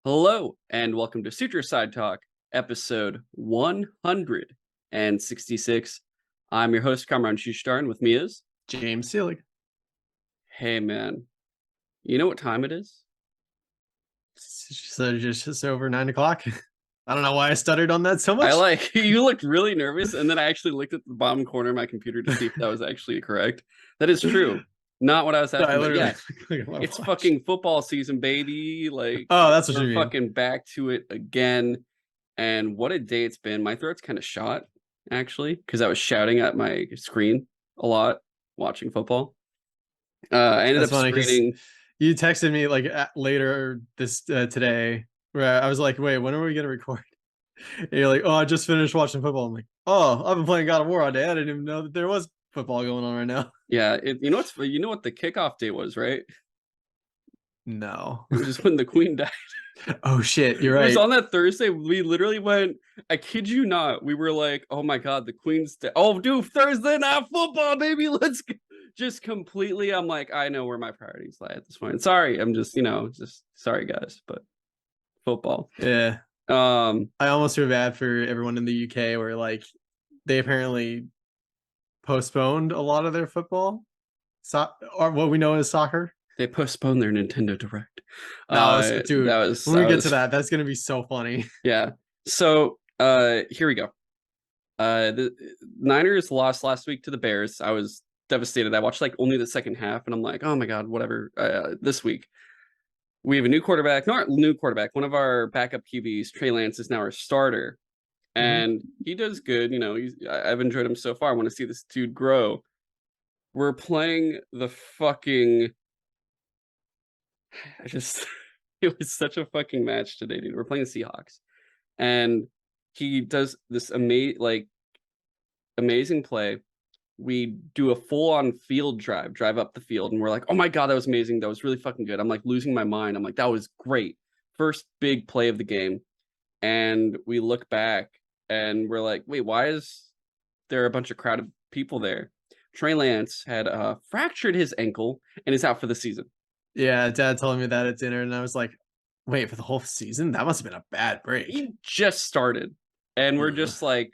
Hello, and welcome to Sutro Sidetalk, episode 166. I'm your host, Kamron, and with me is... James Seelig. Hey, man. You know what time it is? So just over 9 o'clock. I don't know why I stuttered on that so much. You looked really nervous, and then I actually looked at the bottom corner of my computer to see if that was actually correct. That is true. Not what I was asking, but yeah, it's fucking football season, baby. Oh, that's what you we're mean. fucking back to it again. And what a day it's been. My throat's kind of shot, actually, because I was shouting at my screen a lot watching football. I ended That's up funny screening. you texted me like later this today where I was like, wait, when are we gonna record? And you're like, oh, I just finished watching football. I'm like, oh, I've been playing God of War all day. I didn't even know that there was football going on right now. Yeah, you know what the kickoff date was, right? No. It was when the Queen died. Oh shit, you're It was right. on that Thursday. We literally went, I kid you not, we were like, oh my god, the Queen's dead. Oh, dude, Thursday night football, baby. Let's go. Just completely, I'm like, I know where my priorities lie at this point. Sorry, I'm just, just sorry, guys, but football. Yeah. I almost feel bad for everyone in the UK where like they apparently postponed a lot of their football, or what we know as soccer. They postponed their Nintendo Direct. Dude, when we get to that, that's gonna be so funny. Yeah. So here we go. The Niners lost last week to the Bears. I was devastated. I watched like only the second half, and I'm like, oh my god, whatever. This week we have a new quarterback. Not new quarterback. One of our backup QBs, Trey Lance, is now our starter, and he does good. I've enjoyed him so far. I want to see this dude grow. We're playing the fucking... it was such a fucking match today, dude. We're playing the Seahawks, and he does this amazing play. We do a full-on field drive up the field, and we're like, oh my god, that was amazing. That was really fucking good. I'm like losing my mind. I'm like, that was great. First big play of the game. And we look back and we're like, wait, why is there a bunch of crowded people there? Trey Lance had fractured his ankle and is out for the season. Yeah, Dad told me that at dinner, and I was like, wait, for the whole season? That must have been a bad break. He just started, and we're just like,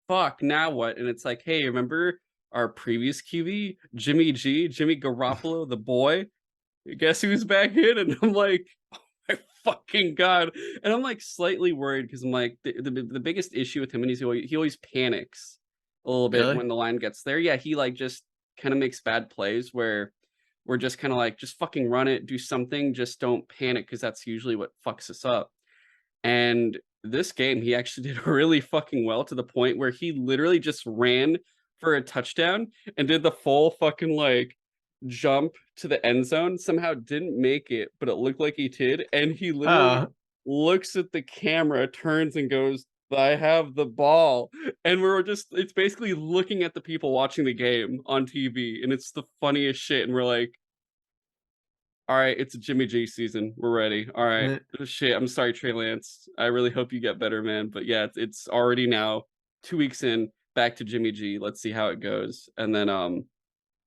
fuck, now what? And it's like, hey, remember our previous QB, Jimmy Garoppolo, the boy? Guess who's back in? And I'm like, oh my fucking god. And I'm like slightly worried because I'm like, the biggest issue with him, and he always panics a little bit when the line gets there. Yeah, he like just kind of makes bad plays where we're just kind of like, just fucking run it, do something, just don't panic, because that's usually what fucks us up. And this game, he actually did really fucking well, to the point where he literally just ran for a touchdown and did the full fucking like jump to the end zone. Somehow didn't make it, but it looked like he did. And he literally looks at the camera, turns and goes, I have the ball. And it's basically looking at the people watching the game on TV, and it's the funniest shit. And we're like, all right, it's a Jimmy G season. We're ready. All right. Shit, I'm sorry, Trey Lance. I really hope you get better, man. But yeah, it's already now 2 weeks in, back to Jimmy G. Let's see how it goes. And then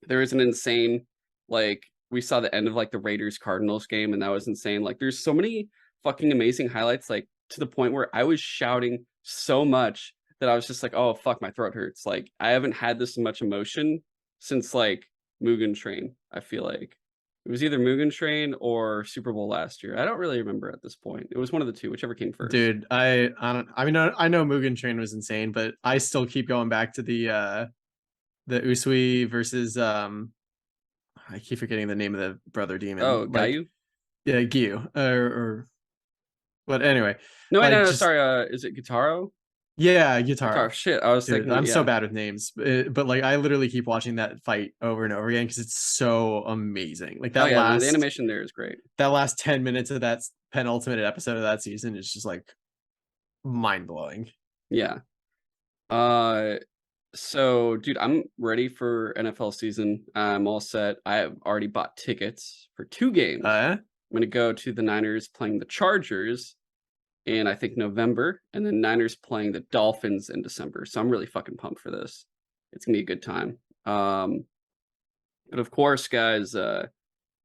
there is an insane, like, we saw the end of like the Raiders Cardinals game, and that was insane. Like, there's so many fucking amazing highlights, like to the point where I was shouting so much that I was just like, oh fuck, my throat hurts. Like, I haven't had this much emotion since like Mugen Train. I feel like it was either Mugen Train or Super Bowl last year. I don't really remember at this point. It was one of the two, whichever came first. Dude, I know Mugen Train was insane, but I still keep going back to the Usui versus I keep forgetting the name of the brother demon. Oh, Gayu? Yeah, Gyu. But anyway. No, wait, no, sorry. Is it Guitaro? Yeah, Guitar. Shit, I was thinking. I'm so bad with names, but like I literally keep watching that fight over and over again because it's so amazing. Like that the animation there is great. That last 10 minutes of that penultimate episode of that season is just like mind blowing. Yeah. So, dude, I'm ready for NFL season. I'm all set. I have already bought tickets for 2 games. I'm gonna go to the Niners playing the Chargers in, I think, November, and then Niners playing the Dolphins in December. So I'm really fucking pumped for this. It's gonna be a good time. But of course, guys,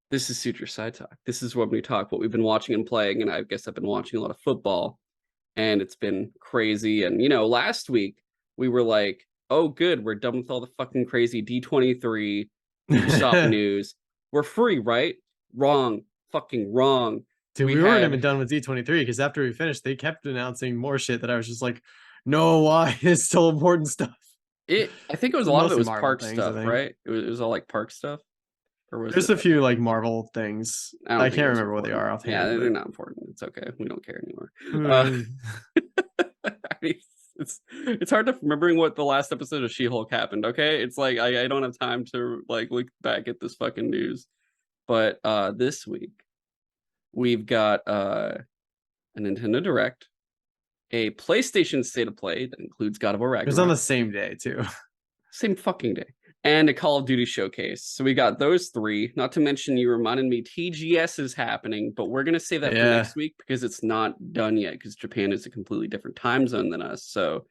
This is Sutro Sidetalk. This is when we talk what we've been watching and playing, and I guess I've been watching a lot of football, and it's been crazy. And last week we were like, "Oh, good, we're done with all the fucking crazy D23 GameStop news. We're free, right?" Wrong, fucking wrong. Dude, we weren't even done with D23 because after we finished, they kept announcing more shit that I was just like, no, why? It's still important stuff. I think it was a lot of it was Park stuff, right? It was all like Park stuff, or was There's it? a few like Marvel things. I can't remember what they are offhand. Yeah, they're not important. It's okay. We don't care anymore. I mean, it's hard to remembering what the last episode of She-Hulk happened. Okay, it's like I don't have time to like look back at this fucking news. But this week we've got a Nintendo Direct, a PlayStation State of Play that includes God of War Ragnarok. It was on the same day too. Same fucking day. And a Call of Duty showcase. So we got those three. Not to mention, you reminded me TGS is happening, but we're gonna save that for next week because it's not done yet. Because Japan is a completely different time zone than us. So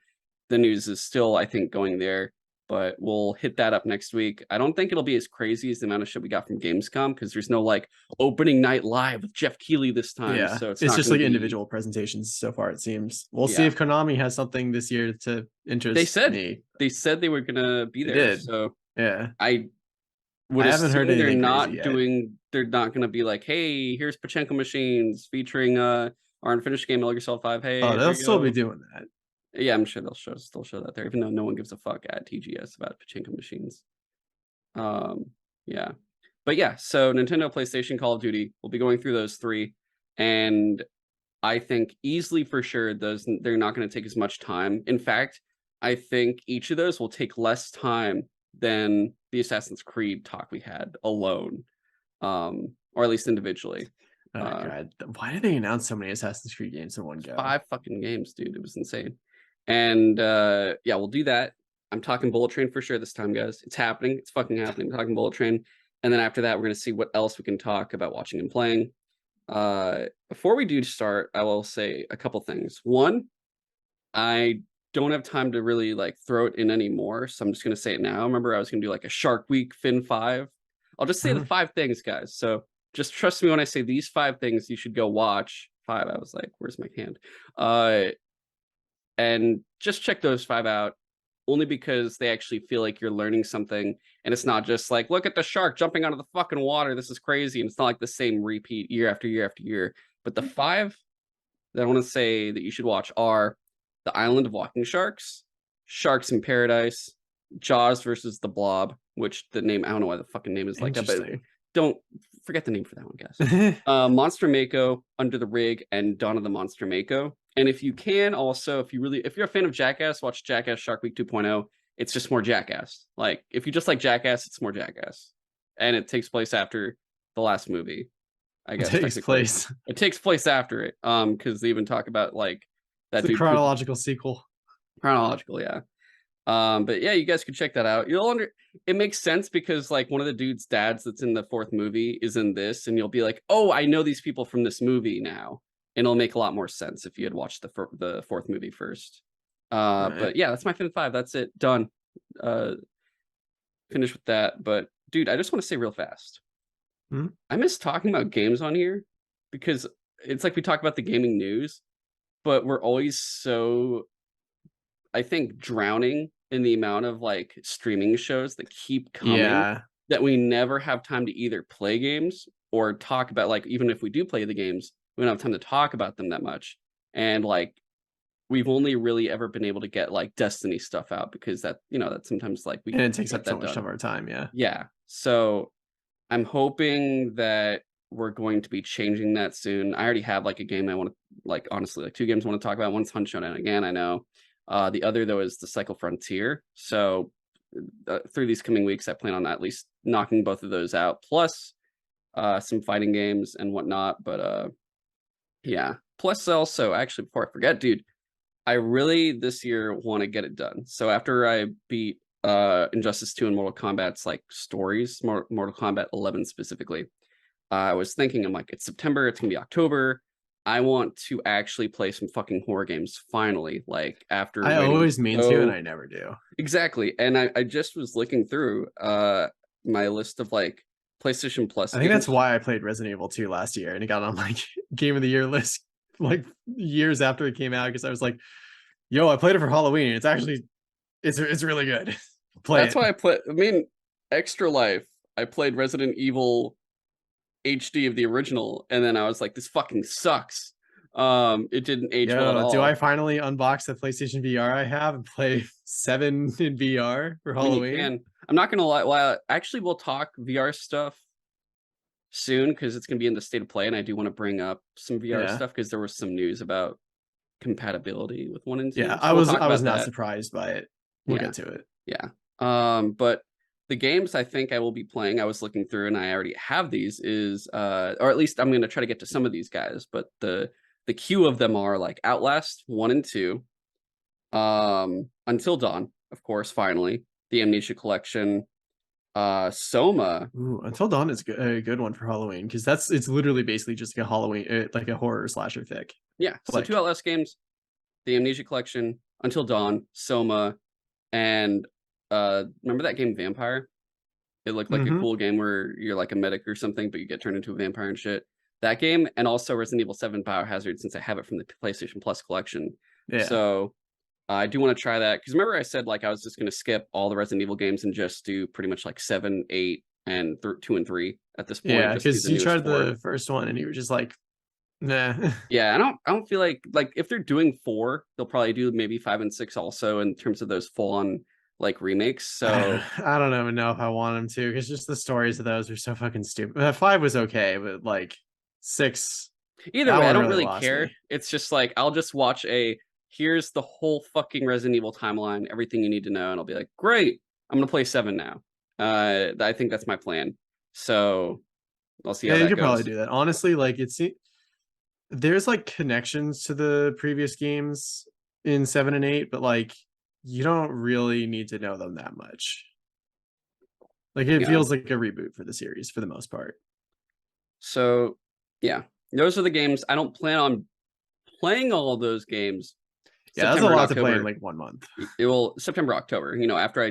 the news is still, I think, going there. But we'll hit that up next week. I don't think it'll be as crazy as the amount of shit we got from Gamescom because there's no like opening night live with Jeff Keighley this time. Yeah, so it's just like individual presentations so far. It seems we'll see if Konami has something this year to interest. They said they were gonna be there. So yeah, I haven't heard anything. They're not gonna be like, hey, here's Pachinko machines featuring our unfinished game Metal Gear Solid 5. Hey, they'll still be doing that. Yeah, I'm sure they'll still show that there, even though no one gives a fuck at TGS about Pachinko machines. Yeah. But yeah, so Nintendo, PlayStation, Call of Duty, we'll be going through those three. And I think easily for sure they're not going to take as much time. In fact, I think each of those will take less time than the Assassin's Creed talk we had alone. Or at least individually. Oh god, why did they announce so many Assassin's Creed games in one go? 5 fucking games, dude. It was insane. And yeah, we'll do that. I'm talking Bullet Train for sure this time, guys. It's happening. It's fucking happening. I'm talking Bullet Train. And then after that, we're going to see what else we can talk about watching and playing. Before we do start, I will say a couple things. One, I don't have time to really like throw it in anymore, so I'm just going to say it now. Remember, I was going to do like a Shark Week Fin 5. I'll just say the 5 things, guys. So just trust me when I say these 5 things you should go watch. 5, I was like, where's my hand? And just check those 5 out, only because they actually feel like you're learning something. And it's not just like, look at the shark jumping out of the fucking water. This is crazy. And it's not like the same repeat year after year after year. But the 5 that I want to say that you should watch are The Island of Walking Sharks, Sharks in Paradise, Jaws versus the Blob, which the name, I don't know why the fucking name is like that, but don't forget the name for that one, guys. Monster Mako, Under the Rig, and Dawn of the Monster Mako. And if you can also, if you're a fan of Jackass, watch Jackass Shark Week 2.0. It's just more Jackass. Like, if you just like Jackass, it's more Jackass. And it takes place after the last movie, I guess. It takes place after it. Because they even talk about like that. It's a chronological sequel. Chronological, yeah. But yeah, you guys could check that out. It makes sense because like one of the dude's dads that's in the 4th movie is in this, and you'll be like, oh, I know these people from this movie now. And it'll make a lot more sense if you had watched the 4th movie first. But yeah, that's my Fin 5. That's it. Done. Finish with that. But dude, I just want to say real fast. I miss talking about games on here because it's like we talk about the gaming news, but we're always so, I think, drowning in the amount of like streaming shows that keep coming that we never have time to either play games or talk about, like, even if we do play the games, we don't have time to talk about them that much. And like, we've only really ever been able to get like Destiny stuff out because that, that sometimes like it takes up so much of our time. Yeah. So I'm hoping that we're going to be changing that soon. I already have like a game I want to, like, honestly, like 2 games I want to talk about. One's Hunt Showdown again, I know. The other though is the Cycle Frontier. So through these coming weeks, I plan on at least knocking both of those out, plus some fighting games and whatnot. But yeah, plus also, actually, before I forget, dude, I really this year want to get it done. So after I beat Injustice 2 and Mortal Kombat's like stories, Mortal Kombat 11 specifically, I was thinking, I'm like, it's September, it's gonna be October. I want to actually play some fucking horror games finally. Like, after I always mean to, and I never do. Exactly. And I just was looking through my list of like PlayStation Plus I think that's games. why I played Resident Evil 2 last year, and it got on my Game of the Year list like years after it came out because I was like, "Yo, I played it for Halloween. It's actually it's really good. Play That's it." why I play. I mean, Extra Life. I played Resident Evil HD of the original, and then I was like, this fucking sucks. It didn't age well at Yo, do I all. finally unbox the PlayStation VR I have and play 7 in VR for I mean, you Halloween? can. I'm not gonna lie. Well, actually, we'll talk VR stuff soon because it's gonna be in the state of play, and I do want to bring up some VR Yeah. stuff because there was some news about compatibility with 1 and 2. Yeah, So we'll talk I was about not that. surprised by it. We'll Yeah, get to it. yeah. But the games I think I will be playing, I was looking through and I already have these, is or at least I'm gonna try to get to some of these guys, but the queue of them are like Outlast 1 and 2, Until Dawn, of course, finally, the Amnesia Collection, Soma. Ooh, Until Dawn is a good one for Halloween because it's literally basically just like a Halloween, like a horror slasher Yeah, so 2 flick. Outlast games, the Amnesia Collection, Until Dawn, Soma, and remember that game Vampire? It looked like a Mm-hmm. cool game where you're like a medic or something, but you get turned into a vampire and shit. That game, and also Resident Evil 7 Biohazard, since I have it from the PlayStation Plus collection. Yeah. So I do want to try that because remember I said like I was just going to skip all the Resident Evil games and just do pretty much like 7, 8, and 2 and 3 at this point. Yeah, Just do because the you newest tried 4. the first one and you were just like, nah. Yeah, I don't feel like if they're doing 4, they'll probably do maybe 5 and 6 also in terms of those full on like remakes. So I don't even know if I want them to because just the stories of those are so fucking stupid. 5 was okay, but like 6, either that way, I one don't really really lost care. me. It's just like I'll just watch here's the whole fucking Resident Evil timeline, everything you need to know, and I'll be like, great, I'm gonna play 7 now. I think that's my plan. So I'll see how Yeah, you that could probably goes. do that. Honestly, like there's like connections to the previous games in 7 and 8, but like you don't really need to know them that much. Like it Yeah. feels like a reboot for the series for the most part. So yeah, those are the games. I don't plan on playing all of those games Yeah, that's a September and lot to play in October. like 1 month. It will September, October, after I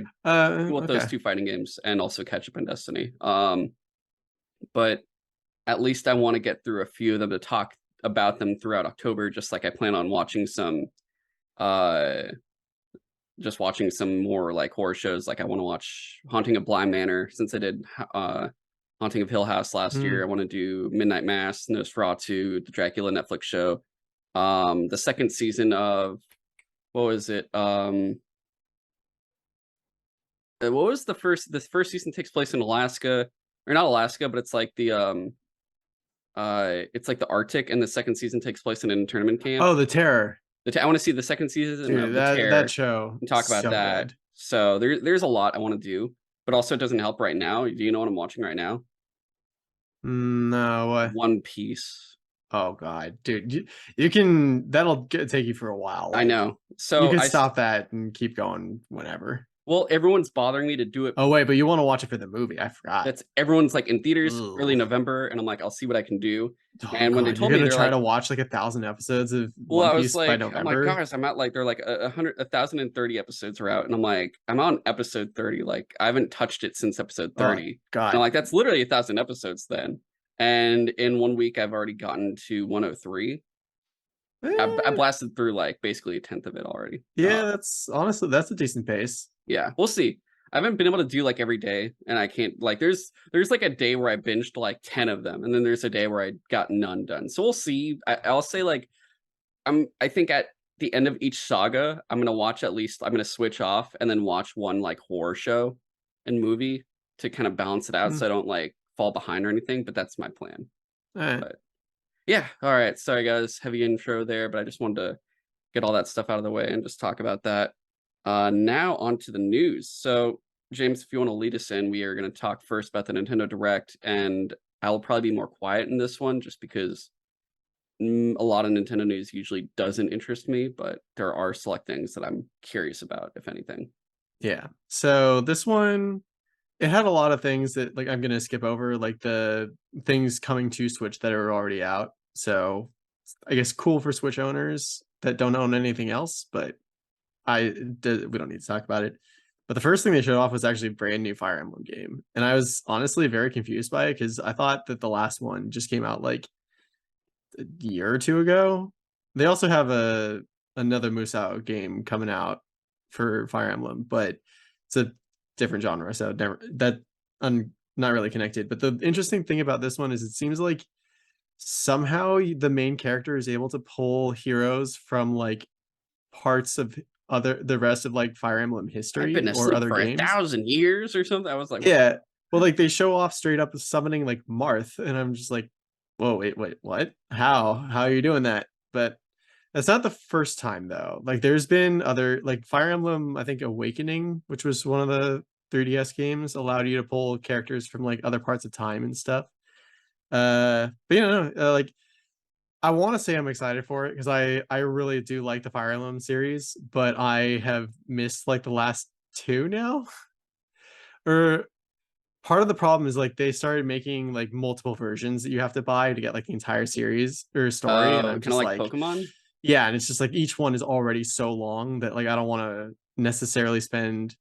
deal with those Okay. 2 fighting games and also catch up in Destiny. But at least I want to get through a few of them to talk about them throughout October, just like I plan on watching some just watching some more like horror shows. Like I want to watch Haunting of Bly Manor since I did Haunting of Hill House last year. I want to do Midnight Mass, Nosferatu, the Dracula Netflix show. The second season of what was it? What was the first season takes place in Alaska, or not Alaska, but it's like the Arctic, and the second season takes place in an internment camp. Oh, The Terror. I want to see the second season of Dude, The that Tear show and talk about so that. good. So there's a lot I want to do, but also it doesn't help right now. Do you know what I'm watching right now? No. One Piece. Oh god, dude, you can take you for a while. I Like know. you So can stop that and keep going whenever. well, everyone's bothering me to do it. Oh wait, but you want to watch it for the movie? I forgot. Everyone's like in theaters early Ugh. November, and I'm like, I'll see what I can do. Oh And when they god, you're told me, gonna they're try like, to watch like 1,000 episodes of well, One I was Piece by like, November. gosh, I'm at like they're like 1,030 episodes are out, and I'm like, I'm on episode 30. Like I haven't touched it since episode Oh 30. And I'm god. like, that's literally 1,000 episodes then. And in 1 week, I've already gotten to 103. I Eh, blasted through like basically a tenth of it already. yeah, that's honestly that's a decent pace. Yeah, we'll see. I haven't been able to do like every day, and I can't like there's like a day where I binged like 10 of them, and then there's a day where I got none done. So we'll see. I'll say like I think at the end of each saga, I'm gonna switch off and then watch one like horror show and movie to kind of balance it out Mm, so I don't like fall behind or anything. But that's my plan. eh. But yeah, all right. Sorry guys, heavy intro there, but I just wanted to get all that stuff out of the way and just talk about that. Now on to the news. So James, if you want to lead us in, we are going to talk first about the Nintendo Direct, and I'll probably be more quiet in this one just because a lot of Nintendo news usually doesn't interest me, but there are select things that I'm curious about, if anything. Yeah. So this one, it had a lot of things that like I'm gonna skip over, like the things coming to Switch that are already out. So I guess cool for Switch owners that don't own anything else, but we don't need to talk about it. But the first thing they showed off was actually a brand new Fire Emblem game. And I was honestly very confused by it because I thought that the last one just came out like a year or two ago. They also have another Musou game coming out for Fire Emblem, but it's a different genre, so never that I'm not really connected. But the interesting thing about this one is it seems like somehow the main character is able to pull heroes from like parts of the rest of like Fire Emblem I've been history or asleep other for games. 1,000 years or something. I was like, Yeah. Well, like they show off straight up summoning like Marth, and I'm just like, whoa, wait, what? How are you doing that? But that's not the first time though. Like there's been other like Fire Emblem, I think Awakening, which was one of the 3DS games, allowed you to pull characters from like other parts of time and stuff. But like I want to say I'm excited for it because I really do like the Fire Emblem series, but I have missed like the last two now. Or part of the problem is like they started making like multiple versions that you have to buy to get like the entire series or story, and I'm kind of just like like, Pokemon. yeah, and it's just like each one is already so long that like I don't want to necessarily spend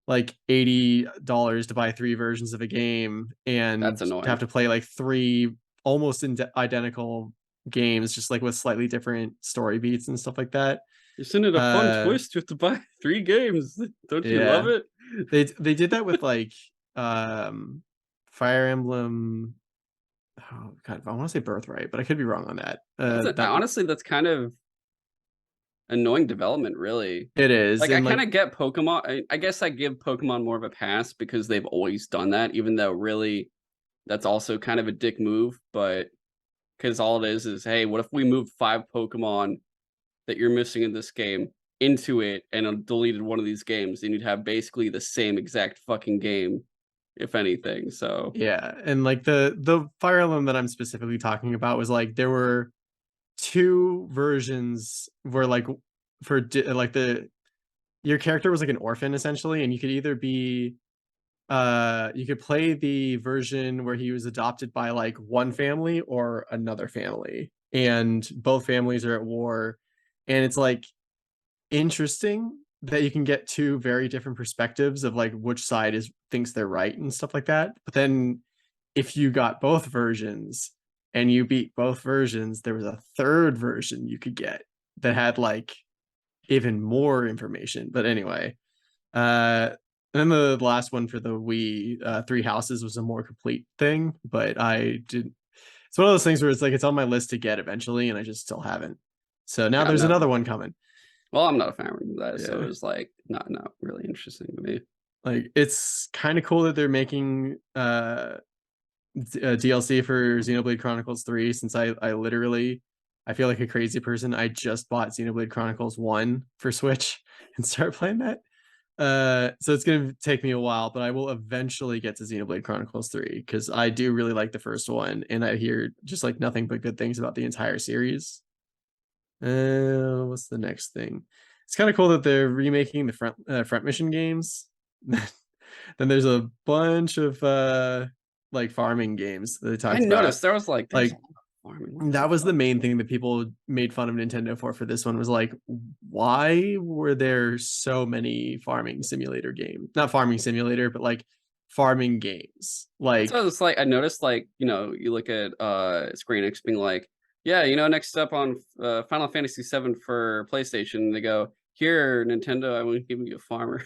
like $80 to buy three versions of a game That's and have annoying. to play like three almost identical games just like with slightly different story beats and stuff like that. Isn't it a fun Uh twist? You have to buy 3 games. Don't you love yeah. it? They did that with like um Fire Emblem. Oh god, I want to say Birthright, but I could be wrong on that. That Honestly, that's kind of annoying development, really. it is. Like, I And kind like of get Pokemon. I guess I give Pokemon more of a pass because they've always done that, even though really that's also kind of a dick move. But because all it is, hey, what if we move 5 Pokemon that you're missing in this game into it and deleted one of these games, and you'd have basically the same exact fucking game, if anything. So yeah, and like the Fire Emblem that I'm specifically talking about was like there were two versions where like like the your character was like an orphan essentially, and you could either be you could play the version where he was adopted by like one family or another family, and both families are at war, and it's like interesting that you can get two very different perspectives of like which side is thinks they're right and stuff like that. But then if you got both versions and you beat both versions, there was a third version you could get that had like even more information. But anyway, and then the last one for the Wii, Three Houses, was a more complete thing, but I did. It's one of those things where it's like it's on my list to get eventually, and I just still haven't. So now yeah, there's no. another one coming. Well, I'm not a fan of that, so Yeah, it was like not really interesting to me. like it's kind of cool that they're making DLC for Xenoblade Chronicles 3, since I literally I feel like a crazy person. I just bought Xenoblade Chronicles 1 for Switch and start playing that. So it's gonna take me a while, but I will eventually get to Xenoblade Chronicles 3 because I do really like the first one, and I hear just like nothing but good things about the entire series. What's the next thing? It's kind of cool that they're remaking the front mission games. Then there's a bunch of like farming games that they I talked about. noticed there was like there's a Like lot of farming. What the that was the fuck? main thing that people made fun of Nintendo for this one, was like, why were there so many farming simulator games? Not farming simulator, but like farming games. That's what Like, it's like. I noticed, like, you look at Square Enix being like, yeah, next up on Final Fantasy VII for PlayStation, they go, here, Nintendo, I want to give you a farmer.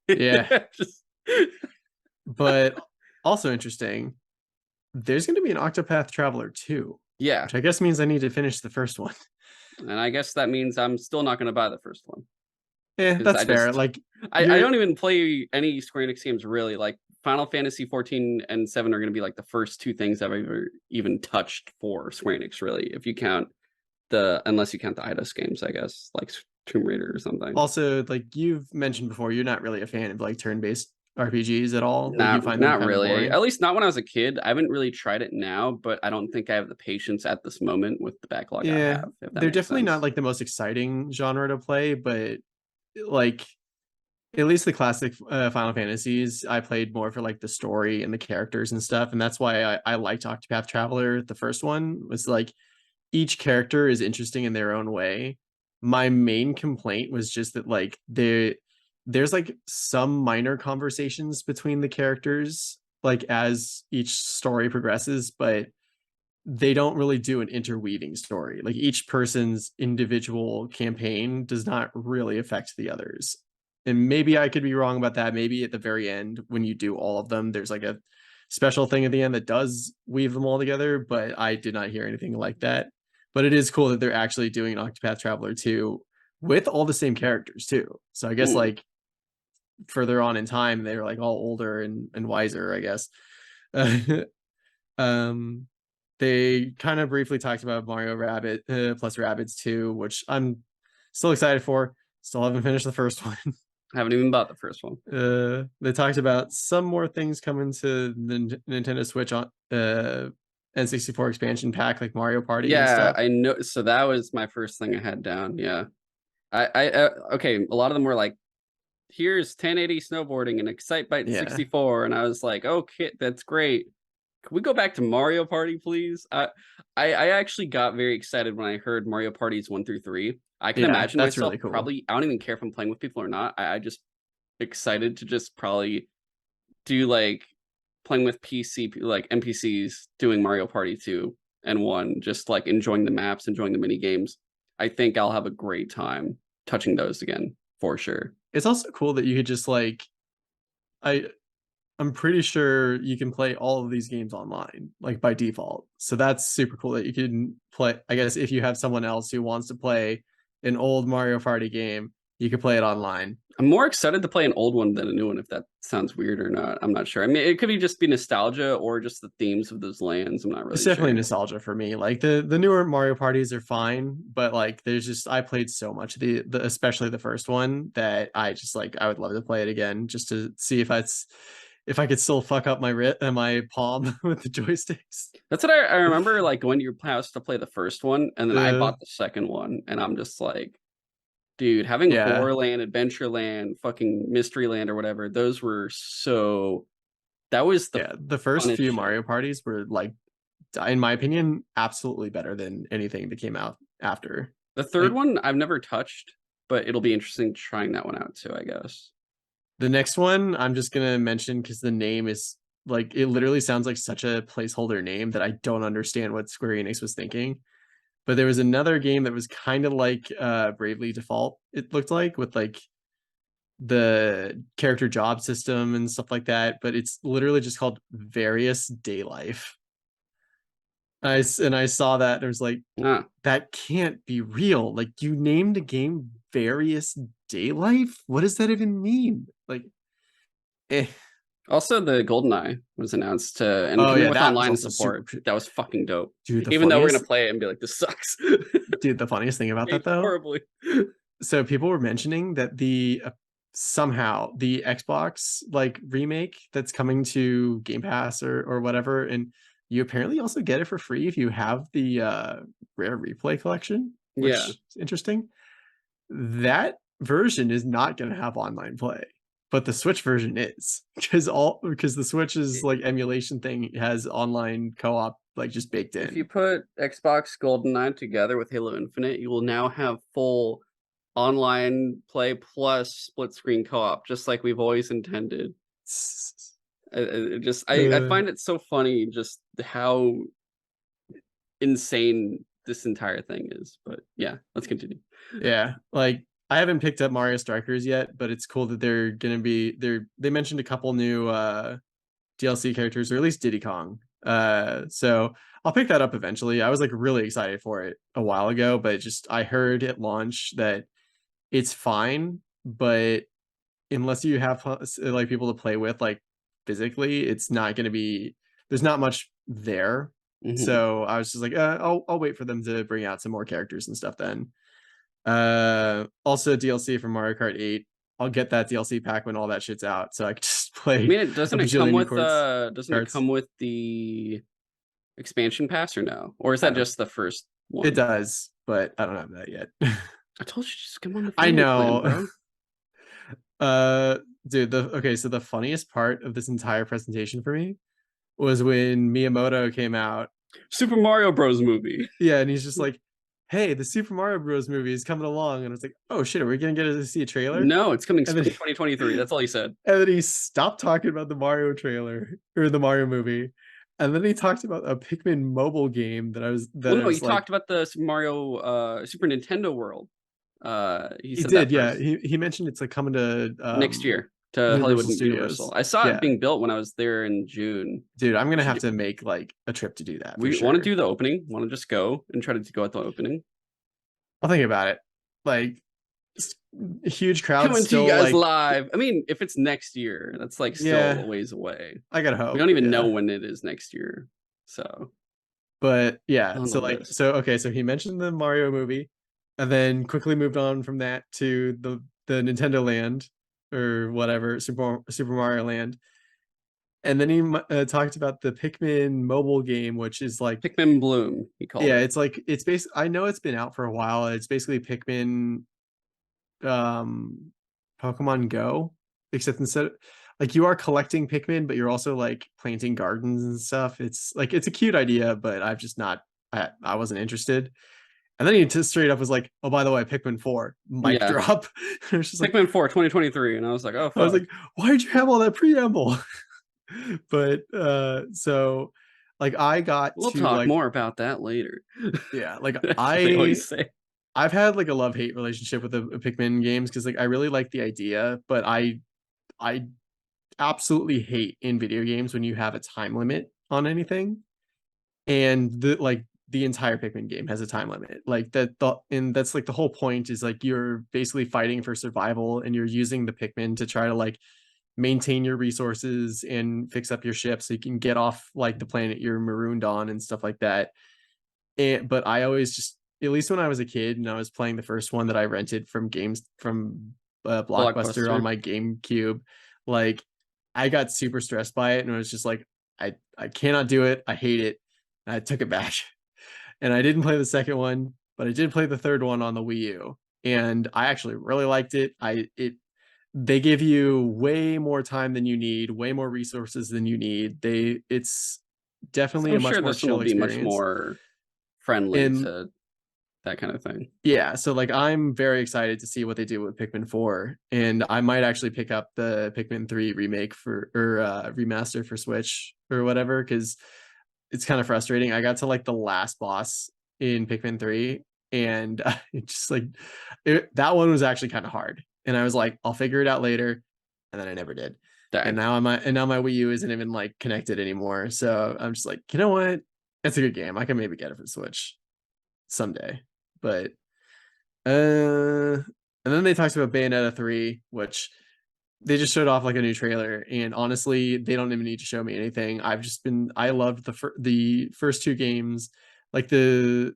yeah. Just But also interesting, there's going to be an Octopath Traveler 2, yeah. which I guess means I need to finish the first one. And I guess that means I'm still not going to buy the first one Yeah, because that's fair. Like, I you're don't even play any Square Enix games really. Like Final Fantasy 14 and 7 are going to be like the first two things I've ever even touched for Square Enix, really, if you count unless you count the Eidos games, I guess, like Tomb Raider or something. also, like you've mentioned before, you're not really a fan of like turn-based RPGs at all. Like you Not find them not kind of really. boring. At least not when I was a kid. I haven't really tried it now, but I don't think I have the patience at this moment with the backlog I Yeah, have, if that they're makes definitely not sense. like the most exciting genre to play, but like at least the classic Final Fantasies, I played more for like the story and the characters and stuff, and that's why I liked Octopath Traveler. The first one was like each character is interesting in their own way. My main complaint was just that like there's like some minor conversations between the characters, like as each story progresses, but they don't really do an interweaving story. Like each person's individual campaign does not really affect the others. And maybe I could be wrong about that. Maybe at the very end, when you do all of them, there's like a special thing at the end that does weave them all together, but I did not hear anything like that. But it is cool that they're actually doing an Octopath Traveler 2 with all the same characters too. So I guess like further on in time, they're like all older and wiser, I guess. um they kind of briefly talked about Mario Rabbit plus Rabbids 2, which I'm still excited for. Still haven't finished the first one. Haven't even bought the first one. They talked about some more things coming to the Nintendo Switch on N64 expansion pack, like Mario Party and Yeah, stuff. I know. So that was my first thing I had down. Yeah. Okay, a lot of them were like, here's 1080 snowboarding and Excitebike Yeah. 64. And I was like, okay, that's great. Can we go back to Mario Party, please? I actually got very excited when I heard Mario Parties 1 through 3. I can Yeah, imagine that's myself really cool. probably, I don't even care if I'm playing with people or not. I just excited to just probably do like playing with like NPCs doing Mario Party 2 and 1, just like enjoying the maps, enjoying the mini games. I think I'll have a great time touching those again for sure. It's also cool that you could just like I I'm pretty sure you can play all of these games online, like by default. So that's super cool that you can play. I guess if you have someone else who wants to play an old Mario Party game, you can play it online. I'm more excited to play an old one than a new one, if that sounds weird or not. I'm not sure. I mean, it could be just be nostalgia or just the themes of those lands. I'm not It's really definitely sure. nostalgia for me. Like the newer Mario parties are fine, but like there's just I played so much of the especially the first one that I just like I would love to play it again just to see if I could still fuck up my palm with the joysticks. That's what I remember, like going to your house to play the first one, and then I Uh, bought the second one, and I'm just like, dude, having yeah, Horrorland, Adventureland, fucking Mysteryland or whatever, those were so. That was the yeah. The first funnest few shit. Mario parties were like, in my opinion, absolutely better than anything that came out after. The third Like one I've never touched, but it'll be interesting trying that one out too, I guess. the next one, I'm just gonna mention because the name is like it literally sounds like such a placeholder name that I don't understand what Square Enix was thinking. But there was another game that was kind of like Bravely Default, it looked like, with like the character job system and stuff like that. But it's literally just called Various Day Life. And I saw that and I was like, Ah. that can't be real. Like you named a game Various Day Life? What does that even mean? Like, eh. Also, the GoldenEye was announced to and Oh coming yeah, with that was online also super support. That was fucking dope. dude, Even though we're gonna play it and be like, this sucks. the funniest thing about that Aged though, horribly. so people were mentioning that the somehow the Xbox like remake that's coming to Game Pass or whatever, and you apparently also get it for free if you have the Rare Replay collection, Yeah. which is interesting. That version is not going to have online play, but the Switch version is because the Switch's like emulation thing has online co-op like just baked If you in. put Xbox GoldenEye together with Halo Infinite, you will now have full online play plus split screen co-op, just like we've always intended. I Uh, find it so funny just how insane this entire thing is. But yeah, let's continue. Yeah, like I haven't picked up Mario Strikers yet, but it's cool that they're gonna be they mentioned a couple new DLC characters, or at least Diddy Kong. So I'll pick that up eventually. I was like really excited for it a while ago, but just I heard at launch that it's fine, but unless you have like people to play with like physically, it's not gonna be there's not much there. Mhm. So I was just like, I'll wait for them to bring out some more characters and stuff then. Also DLC from Mario Kart 8. I'll get that DLC pack when all that shit's out, so I can just I play mean, it a doesn't it come bajillion new with courts doesn't it carts. come with the expansion pass or no? Or is I that don't. just the first It one? does, but I don't have that yet. I told you just come on the I family plan, know. bro. uh, dude. Okay. So the funniest part of this entire presentation for me was when Miyamoto came out. Super Mario Bros. Movie. Yeah, and he's just like, hey, the Super Mario Bros. Movie is coming along, and I was like, oh shit, are we gonna get to see a trailer? No, it's coming And then, spring 2023. That's all he said. and then he stopped talking about the Mario trailer or the Mario movie, and then he talked about a Pikmin mobile game that Well, I no, he was like, talked about the Super Mario Super Nintendo World. He he said that did, yeah. first. He mentioned it's like coming to Next year to Hollywood Universal and Studios. Universal. I saw it Yeah, being built when I was there in June. dude, I'm gonna Should have do, to make like a trip to do that for we want to sure. do the opening? Want to just go and try to go at the opening? I'll think about it. Like huge crowds Coming to you still guys like, live. I mean, if it's next year, that's like still yeah, a ways away. I gotta We hope, don't even know yeah. when it is next year. So But yeah, on the so like, list. so okay, so he mentioned the Mario movie, and then quickly moved on from that to the Nintendo Land or whatever, Super Mario Land, and then he talked about the Pikmin mobile game, which is like, Pikmin Bloom, he called yeah, it. it's like it's basically, I know it's been out for a while. It's basically Pikmin, um, Pokemon Go, except instead, like you are collecting Pikmin, but you're also like planting gardens and stuff. It's like it's a cute idea, but I've just not. I wasn't interested. And then he just straight up was like, "Oh, by the way, Pikmin 4, mic Yeah. drop." I was just like, Pikmin 4 2023. And I was like, oh I was fuck. like, "Why did you have all that preamble?" But so like I got We'll to talk like, more about that later. yeah, like That's what they always say. I've had like a love-hate relationship with the Pikmin games because like I really like the idea, but I absolutely hate in video games when you have a time limit on anything. And the entire Pikmin game has a time limit. Like and that's like the whole point is like you're basically fighting for survival and you're using the Pikmin to try to like maintain your resources and fix up your ship so you can get off like the planet you're marooned on and stuff like that. But I always just, at least when I was a kid and I was playing the first one that I rented from games from Blockbuster on Blockbuster. my GameCube, like I got super stressed by it and I was just like, I cannot do it. I hate it. And I took it back. And I didn't play the second one, but I did play the third one on the Wii U. And I actually really liked it. They give you way more time than you need, way more resources than you need. It's So definitely I'm a much sure more this one will chill be much experience. more friendly And to that kind of thing. yeah, so like I'm very excited to see what they do with Pikmin 4, and I might actually pick up the Pikmin 3 remake for or remaster for Switch or whatever, because it's kind of frustrating. I got to like the last boss in Pikmin 3, and it just like that one was actually kind of hard, and I was like, I'll figure it out later, and then I never did. Dang. And now my Wii U isn't even like connected anymore, so I'm just like, you know what? It's a good game. I can maybe get it for Switch someday, but and then they talked about Bayonetta 3, which they just showed off like a new trailer. And honestly, they don't even need to show me anything. I loved the first two games. Like the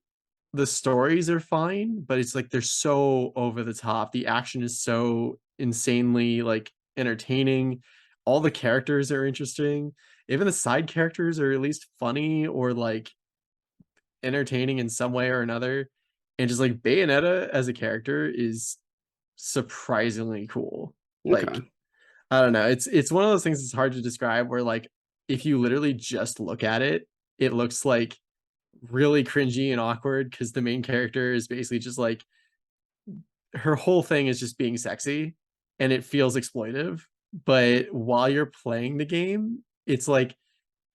stories are fine, but it's like they're so over the top. The action is so insanely like entertaining. All the characters are interesting. Even the side characters are at least funny or like entertaining in some way or another. And just like Bayonetta as a character is surprisingly cool. Like, Okay. I don't know. It's one of those things that's hard to describe where like if you literally just look at it, it looks like really cringy and awkward because the main character is basically just like her whole thing is just being sexy and it feels exploitive. But while you're playing the game, it's like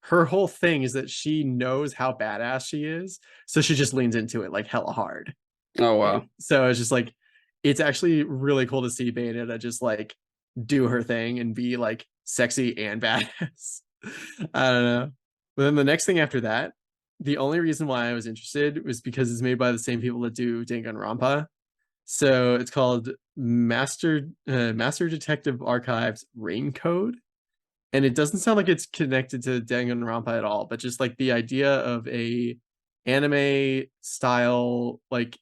her whole thing is that she knows how badass she is, so she just leans into it like hella hard. Oh wow. So it's just like it's actually really cool to see Bayonetta just like do her thing and be like sexy and badass. I don't know. But then the next thing after that, the only reason why I was interested was because it's made by the same people that do Danganronpa. So it's called Master Detective Archives Rain Code, and it doesn't sound like it's connected to Danganronpa at all, but just like the idea of a anime style like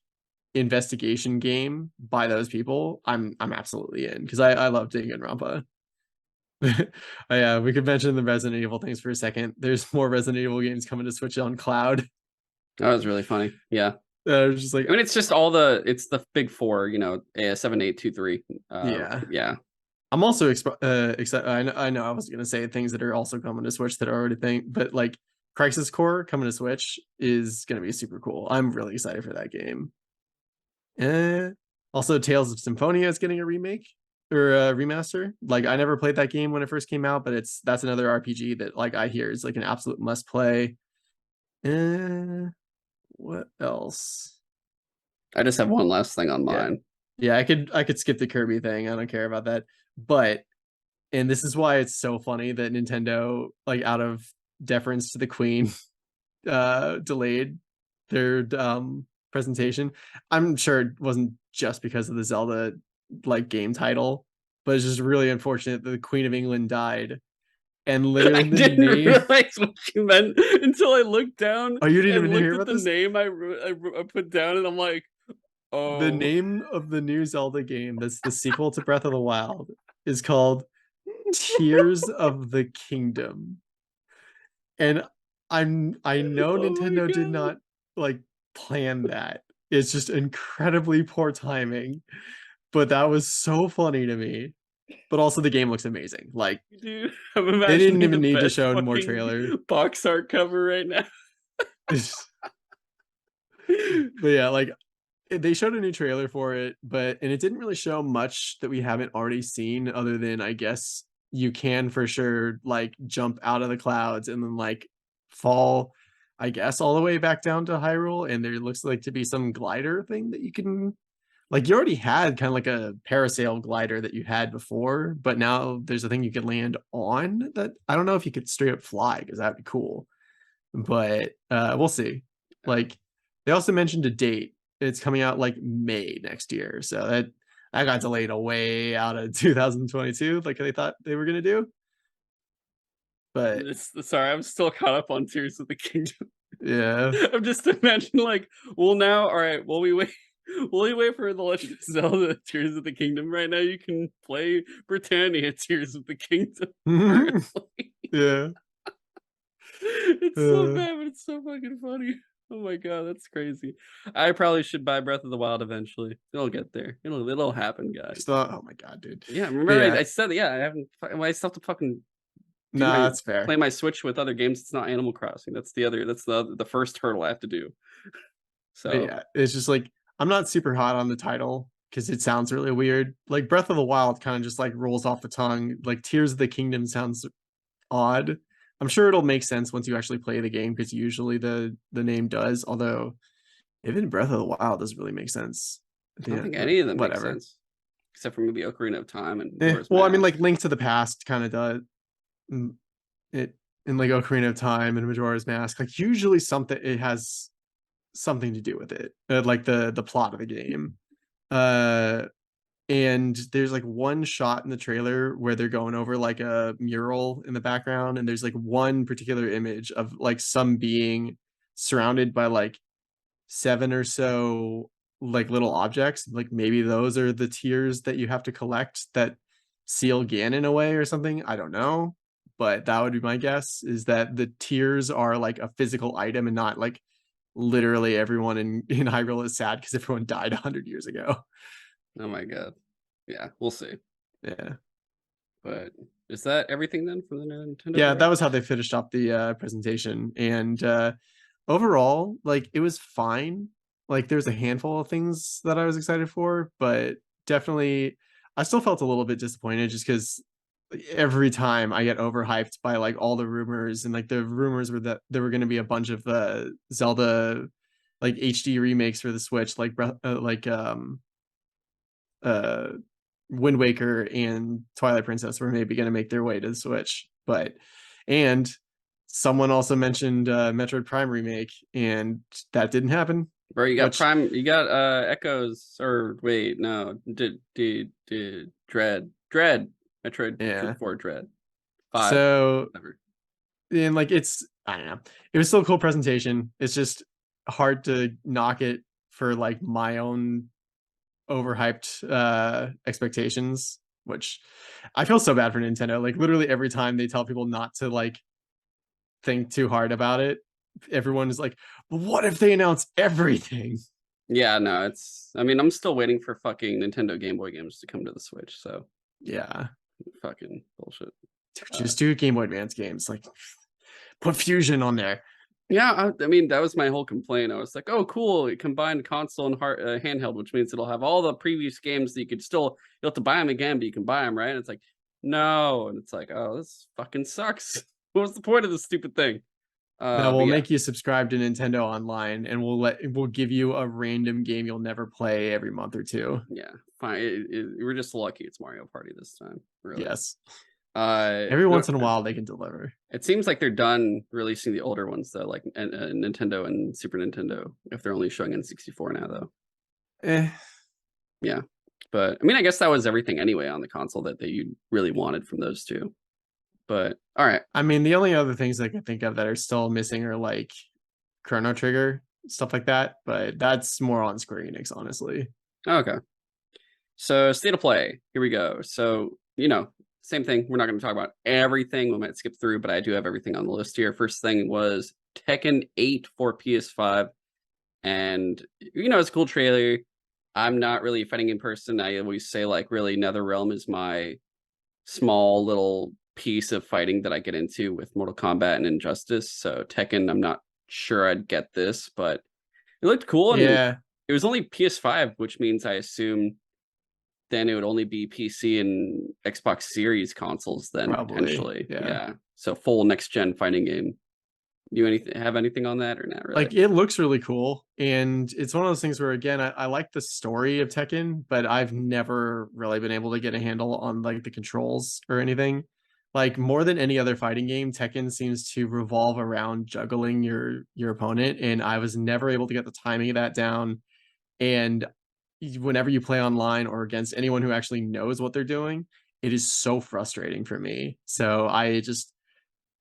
investigation game by those people, I'm absolutely in because I love Danganronpa. Oh, yeah, we could mention the Resident Evil things for a second. There's more Resident Evil games coming to Switch on cloud. That was really funny. Yeah. Just like, I mean, it's just it's the big four, 7, 8, 2, 3. yeah. Yeah. I'm also excited. I know I was gonna say things that are also coming to Switch that are already thing, but like Crisis Core coming to Switch is gonna be super cool. I'm really excited for that game. Also, Tales of Symphonia is getting a remake or a remaster. Like, I never played that game when it first came out, but that's another RPG that like I hear is like an absolute must play. What else? I just have one last thing on Yeah. mine. Yeah, I could skip the Kirby thing. I don't care about that. But and this is why it's so funny that Nintendo, like out of deference to the Queen, delayed their presentation. I'm sure it wasn't just because of the Zelda like game title, but it's just really unfortunate that the Queen of England died. And literally I the didn't name. realize what you meant until I looked down Oh, you didn't and even hear looked at about the this? name I put down, and I'm like, The oh, name of the new Zelda game that's the sequel to Breath of the Wild is called Tears of the Kingdom. And I know oh my Nintendo did god, not like plan that. It's just incredibly poor timing, but that was so funny to me. But also the game looks amazing. Like dude! I'm they didn't imagining the even need to best show more fucking trailer. box art cover right now. But yeah, like they showed a new trailer for it, but and it didn't really show much that we haven't already seen other than I guess you can for sure like jump out of the clouds and then like fall I guess all the way back down to Hyrule, and there looks like to be some glider thing that you can like you already had kind of like a parasail glider that you had before, but now there's a thing you can land on that I don't know if you could straight up fly because that'd be cool. But we'll see. Like they also mentioned a date. It's coming out like May next year. So that got delayed away out of 2022, like they thought they were gonna do. But Sorry, I'm still caught up on Tears of the Kingdom. yeah. I'm just imagining like, well, now, all right, while we wait, while we wait for the Legend of Zelda Tears of the Kingdom, right now you can play Britannia Tears of the Kingdom currently. Yeah. It's so Uh, bad, but it's so fucking funny. Oh my god, that's crazy. I probably should buy Breath of the Wild eventually. It'll get there. It'll happen, guys. so, oh my god, dude. Yeah, But remember yeah, I said yeah. I haven't. I still have to fucking do nah, my that's fair. play my Switch with other games. It's not Animal Crossing. That's the other. That's the first hurdle I have to do. But So yeah, it's just like I'm not super hot on the title because it sounds really weird. Like Breath of the Wild kind of just like rolls off the tongue. Like Tears of the Kingdom sounds odd. I'm sure it'll make sense once you actually play the game because usually the name does. Although even Breath of the Wild doesn't really make sense. I don't Yeah, think but any of them make whatever. sense, except for maybe Ocarina of Time and Majora's Well, I mean, Mask. like Link to the Past kind of does it in like Ocarina of Time and Majora's Mask. Like usually something it has something to do with it, like the plot of the game. Uh, and there's like one shot in the trailer where they're going over like a mural in the background, and there's like one particular image of like some being surrounded by like seven or so like little objects. Like maybe those are the tiers that you have to collect that seal Ganon away or something. I don't know. But that would be my guess is that the tiers are like a physical item and not like literally everyone in Hyrule is sad because everyone died 100 years ago. Oh my god. Yeah, we'll see. Yeah. But is that everything then from the Nintendo Yeah, that Direct? was how they finished up the presentation. And overall, like it was fine. Like there's a handful of things that I was excited for, but definitely I still felt a little bit disappointed just because every time I get overhyped by like all the rumors and like the rumors were that there were going to be a bunch of Zelda like HD remakes for the Switch, like uh Wind Waker and Twilight Princess were maybe going to make their way to the Switch, but and someone also mentioned Metroid Prime remake, and that didn't happen. Bro, you got Which Prime, you got Echoes, or wait, no, did Dread, Metroid yeah, 4 Dread 5, so whatever. and like it's I don't know, it was still a cool presentation. It's just hard to knock it for like my own overhyped expectations, which I feel so bad for Nintendo. Like literally every time they tell people not to like think too hard about it, everyone is like, well, what if they announce everything? Yeah, no, I mean, I'm still waiting for fucking Nintendo Game Boy games to come to the Switch, so Yeah. fucking bullshit. Just do Game Boy Advance games. Like Put Fusion on there. Yeah, I mean, that was my whole complaint. I was like, oh, cool, it combined console and handheld, which means it'll have all the previous games that you could still, you'll have to buy them again, but you can buy them, right? And it's like, no. And it's like, oh, this fucking sucks. What was the point of this stupid thing? No, But we'll yeah, make you subscribe to Nintendo Online, and we'll give you a random game you'll never play every month or two. yeah, fine. We're just lucky it's Mario Party this time, really. Yes. Every No, once in a while they can deliver. it seems like they're done releasing the older ones though, like Nintendo and Super Nintendo, if they're only showing N64 now though. Eh. Yeah. But I mean, I guess that was everything anyway on the console that you really wanted from those two. But all right. I mean, the only other things I can think of that are still missing are like Chrono Trigger, stuff like that. But that's more on Square Enix, honestly. Okay. So state of play. Here we go. So, same thing. We're not going to talk about everything. We might skip through, but I do have everything on the list here. First thing was Tekken 8 for PS5. And, it's a cool trailer. I'm not really a fighting game person. I always say, like, really, NetherRealm is my small little piece of fighting that I get into with Mortal Kombat and Injustice. So Tekken, I'm not sure I'd get this, but it looked cool. And Yeah, it was only PS5, which means I assume then it would only be PC and Xbox Series consoles then probably. potentially. Yeah. So full next gen fighting game. You have anything on that or not really? Like it looks really cool, and it's one of those things where again I like the story of Tekken, but I've never really been able to get a handle on like the controls or anything. Like more than any other fighting game, Tekken seems to revolve around juggling your opponent, and I was never able to get the timing of that down. And whenever you play online or against anyone who actually knows what they're doing, it is so frustrating for me. So I just,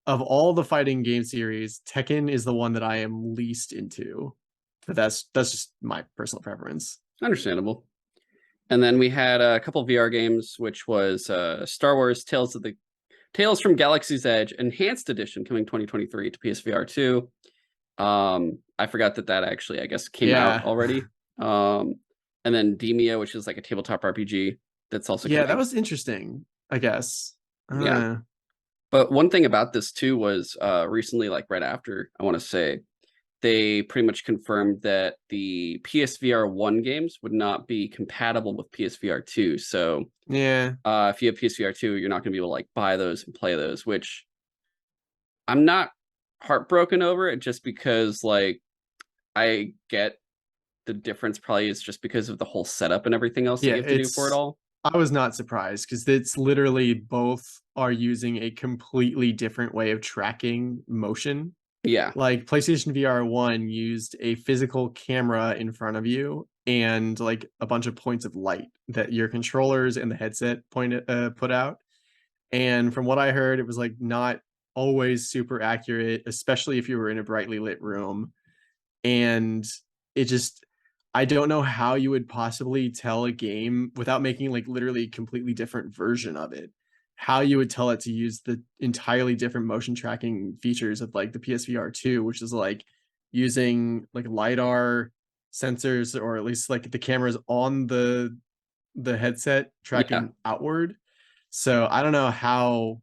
of all the fighting game series, Tekken is the one that I am least into. But that's just my personal preference. Understandable. And then we had a couple VR games, which was Star Wars Tales from Galaxy's Edge Enhanced Edition coming 2023 to PSVR 2. I forgot that actually, I guess, came out already. And then Demia, which is like a tabletop RPG that's also that was interesting, I guess. Yeah. But one thing about this too was recently, like right after, I want to say, they pretty much confirmed that the PSVR 1 games would not be compatible with PSVR 2. So yeah, if you have PSVR 2, you're not going to be able to like buy those and play those, which I'm not heartbroken over it just because like I get the difference probably is just because of the whole setup and everything else that you have to do for it all. I was not surprised because it's literally both are using a completely different way of tracking motion. Yeah. Like PlayStation VR 1 used a physical camera in front of you and like a bunch of points of light that your controllers and the headset put out. And from what I heard, it was like not always super accurate, especially if you were in a brightly lit room. And it just, I don't know how you would possibly tell a game without making like literally a completely different version of it, how you would tell it to use the entirely different motion tracking features of like the PSVR 2, which is like using like LiDAR sensors, or at least like the cameras on the headset tracking outward. So I don't know how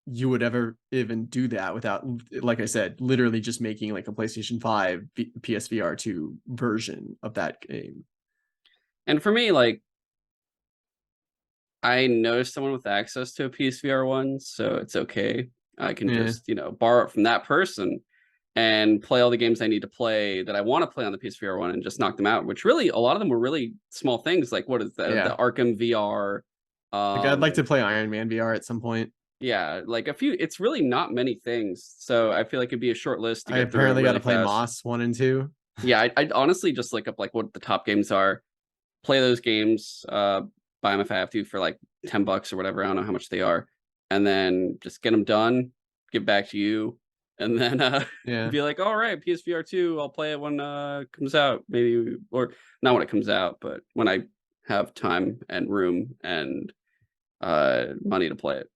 you would ever even do that without, like I said, literally just making like a PlayStation 5 PSVR 2 version of that game. And for me, like, I know someone with access to a PSVR 1, so it's okay. I can just, borrow it from that person and play all the games I need to play that I want to play on the PSVR 1 and just knock them out, which really, a lot of them were really small things. Like, what is that? The Arkham VR. Like, I'd like to play Iron Man VR at some point. Yeah, like a few, it's really not many things. So I feel like it'd be a short list to I get through. Apparently got to play Moss 1 and 2. Yeah, I'd honestly just look up like what the top games are, play those games, buy them if I have to for like $10 or whatever. I don't know how much they are, and then just get them done, get back to you, and then be like, all right, PSVR 2, I'll play it when it comes out, maybe, or not when it comes out, but when I have time and room and money to play it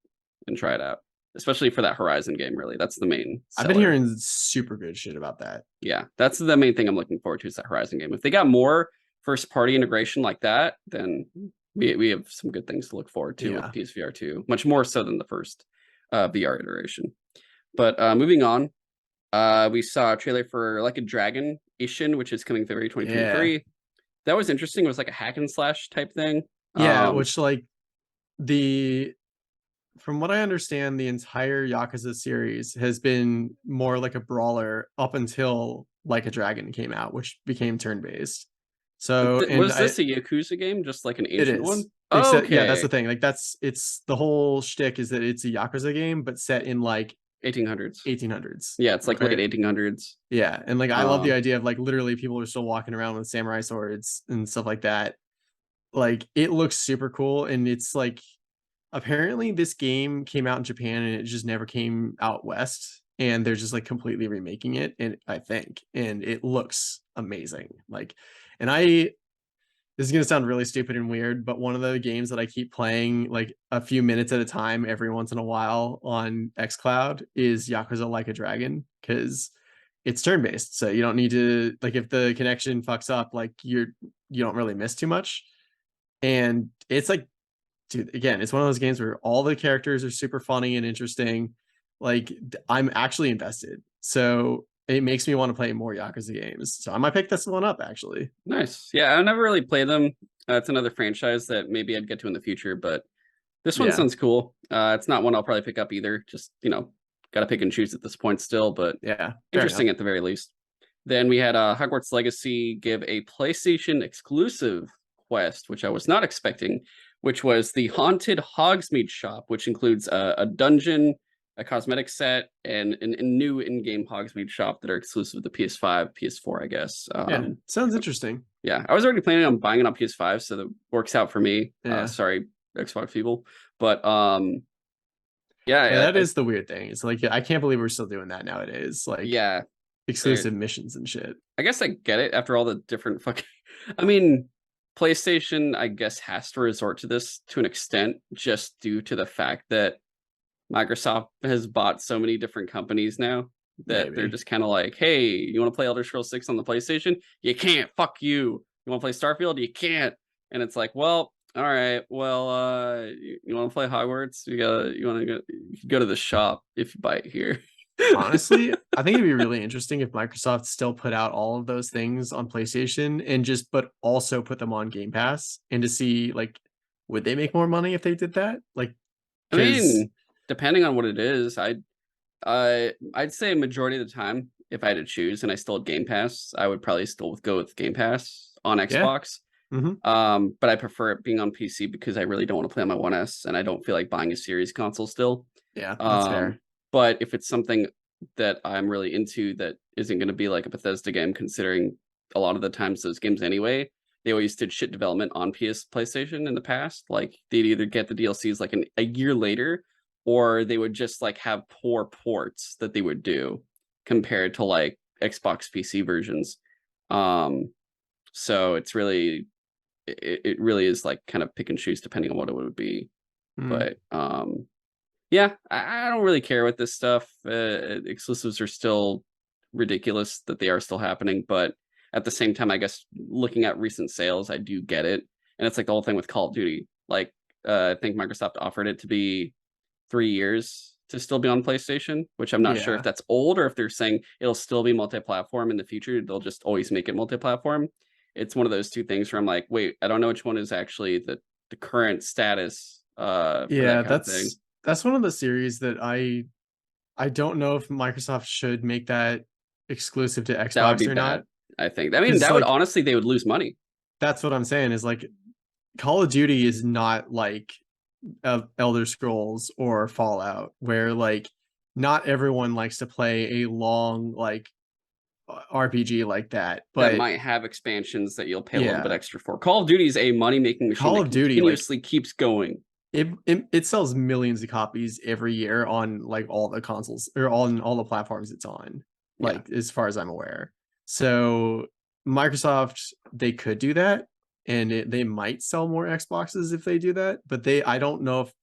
and try it out, especially for that Horizon game. Really, that's the main seller. I've been hearing super good shit about that. Yeah, that's the main thing I'm looking forward to, is that Horizon game. If they got more first party integration like that, then we have some good things to look forward to with PSVR 2, much more so than the first VR iteration. But moving on, We saw a trailer for Like a Dragon Ishin, which is coming February Yeah. 2023. That was interesting. It was like a hack and slash type thing. Yeah, which like the from what I understand, the entire Yakuza series has been more like a brawler up until Like a Dragon came out, which became turn-based. So, and Was this a Yakuza game, just like an it ancient is. one? Except, yeah, that's the Okay, thing. Like it's the whole shtick is that it's a Yakuza game, but set in like 1800s. 1800s. Yeah, it's like late Where 1800s. yeah, and like I love the Um, idea of like literally people are still walking around with samurai swords and stuff like that. Like it looks super cool, and it's like apparently this game came out in Japan and it just never came out west, and they're just like completely remaking it, and I think, and it looks amazing. Like, and I this is gonna sound really stupid and weird, but one of the games that I keep playing like a few minutes at a time every once in a while on xCloud is Yakuza Like a Dragon, because it's turn-based. So you don't need to like if the connection fucks up, like you don't really miss too much. And it's like, dude, again, it's one of those games where all the characters are super funny and interesting. Like I'm actually invested. So it makes me want to play more Yakuza games. So I might pick this one up actually. nice. Yeah, I never really played them. It's another franchise that maybe I'd get to in the future, but this one Yeah. sounds cool. It's not one I'll probably pick up either. Just, gotta pick and choose at this point still, but Yeah. Fair enough. interesting at the very least. Then we had Hogwarts Legacy give a PlayStation exclusive quest, which I was not expecting, which was the Haunted Hogsmeade shop, which includes a dungeon, a cosmetic set, and a new in-game Hogsmeade shop that are exclusive to PS5, PS4, I guess. Yeah. Sounds interesting. Yeah, I was already planning on buying it on PS5, so that works out for me. Yeah. Sorry, Xbox people, but Yeah, yeah, that is the weird thing. It's like I can't believe we're still doing that nowadays. Like yeah. exclusive missions and shit. I guess I get it after all the different fucking. I mean, PlayStation, I guess, has to resort to this to an extent just due to the fact that Microsoft has bought so many different companies now that they're Maybe. just kind of like, hey, you want to play Elder Scrolls 6 on the PlayStation? You can't. Fuck you. You want to play Starfield? You can't. And it's like, well, all right. Well, you want to play Hogwarts? You want to go? You can go to the shop if you buy it here. Honestly, I think it'd be really interesting if Microsoft still put out all of those things on PlayStation and just but also put them on Game Pass, and to see like would they make more money if they did that? Like I because mean, depending on what it is, I'd say a majority of the time, if I had to choose and I still had Game Pass, I would probably still go with Game Pass on yeah. Xbox. Mm-hmm. But I prefer it being on PC because I really don't want to play on my 1S and I don't feel like buying a series console still. Yeah, that's Um, fair. but if it's something that I'm really into that isn't going to be like a Bethesda game, considering a lot of the times those games anyway, they always did shit development on PlayStation in the past. Like they'd either get the DLCs like a year later, or they would just like have poor ports that they would do compared to like Xbox PC versions. Um, so it really is like kind of pick and choose depending on what it would be. Mm. But yeah, I don't really care with this stuff. Exclusives are still ridiculous that they are still happening, but at the same time, I guess looking at recent sales, I do get it. And it's like the whole thing with Call of Duty. Like, I think Microsoft offered it to be 3 years to still be on PlayStation, which I'm not sure if Yeah. that's old or if they're saying it'll still be multi-platform in the future. They'll just always make it multi-platform. It's one of those two things where I'm like, wait, I don't know which one is actually the current status for that Yeah, kind of thing. that's one of the series that I don't know if Microsoft should make that exclusive to That would be Xbox or not. bad, I think. I mean, Because that would like honestly, they would lose money. that's what I'm saying is like Call of Duty is not like Elder Scrolls or Fallout, where like not everyone likes to play a long like RPG like that. That But might have expansions that you'll pay a little bit yeah, extra for. Call of Duty is a money-making machine Call that of Duty like continuously keeps going. it sells millions of copies every year on like all the consoles or on all the platforms it's on, Yeah. like as far as I'm aware. So Microsoft, they could do that, and they might sell more Xboxes if they do that, but I don't know if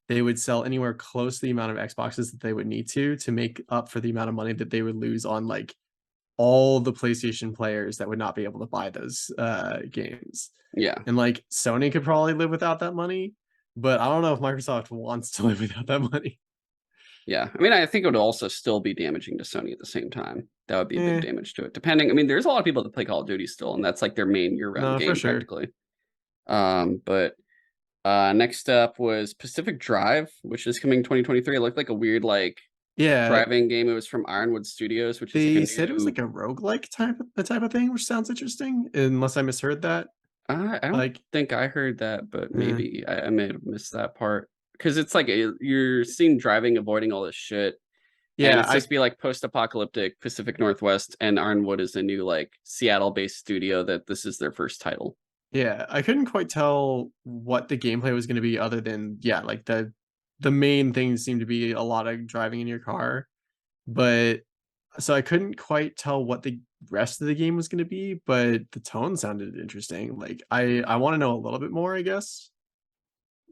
they would sell anywhere close to the amount of Xboxes that they would need to make up for the amount of money that they would lose on like all the PlayStation players that would not be able to buy those games. Yeah. And like Sony could probably live without that money, but I don't know if Microsoft wants to live without that money. Yeah, I mean, I think it would also still be damaging to Sony at the same time. That would be a big Eh, damage to it. Depending, I mean, there's a lot of people that play Call of Duty still, and that's like their main year-round no, for game sure. practically. But next up was Pacific Drive, which is coming 2023. It looked like a weird like Yeah, driving game. It was from Ironwood Studios, which is like a they said it was new. like a roguelike type of thing, which sounds interesting, unless I misheard that. I don't Like, think I heard that, but eh, maybe I may have missed that part because it's like you're seeing driving, avoiding all this shit, and yeah, it's supposed to be like post-apocalyptic Pacific Northwest, and Ironwood is a new like Seattle-based studio that this is their first title. yeah, I couldn't quite tell what the gameplay was going to be other than yeah, like the main things seemed to be a lot of driving in your car, but so I couldn't quite tell what the rest of the game was going to be, but the tone sounded interesting. Like I want to know a little bit more, I guess.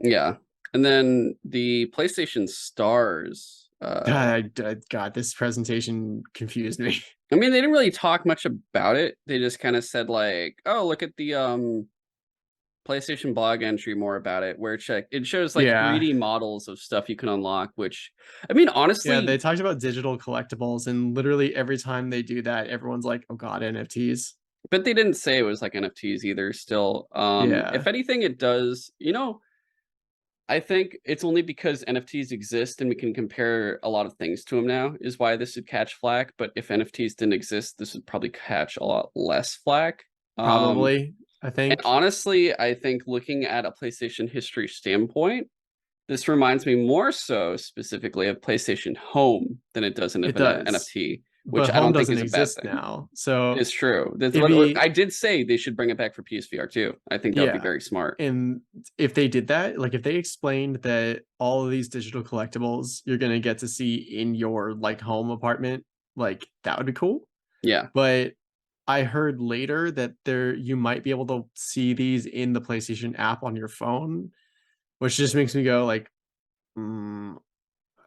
Yeah, and then the PlayStation Stars. God, this presentation confused me. I mean, they didn't really talk much about it. They just kind of said like, "Oh, look at the PlayStation blog entry more about it, where it shows like Yeah. 3D models of stuff you can unlock." Which, I mean, Yeah, they honestly, talked about digital collectibles, and literally every time they do that, everyone's like, "Oh God, NFTs." but they didn't say it was like NFTs either. Still, if Yeah, anything, it does. I think it's only because NFTs exist and we can compare a lot of things to them now is why this would catch flack. But if NFTs didn't exist, this would probably catch a lot less flack. Um, probably. I and think honestly, I think looking at a PlayStation history standpoint, this reminds me more so specifically of PlayStation Home than it does of it an does, NFT, which but I home don't think doesn't is a bad exist thing. now. It So is true. That's it'd what be I did say. They should bring it back for PSVR too. I think that would be yeah. very smart. And if they did that, like if they explained that all of these digital collectibles you're gonna get to see in your like home apartment, like that would be cool. Yeah. But I heard later that there you might be able to see these in the PlayStation app on your phone, which just makes me go like, mm,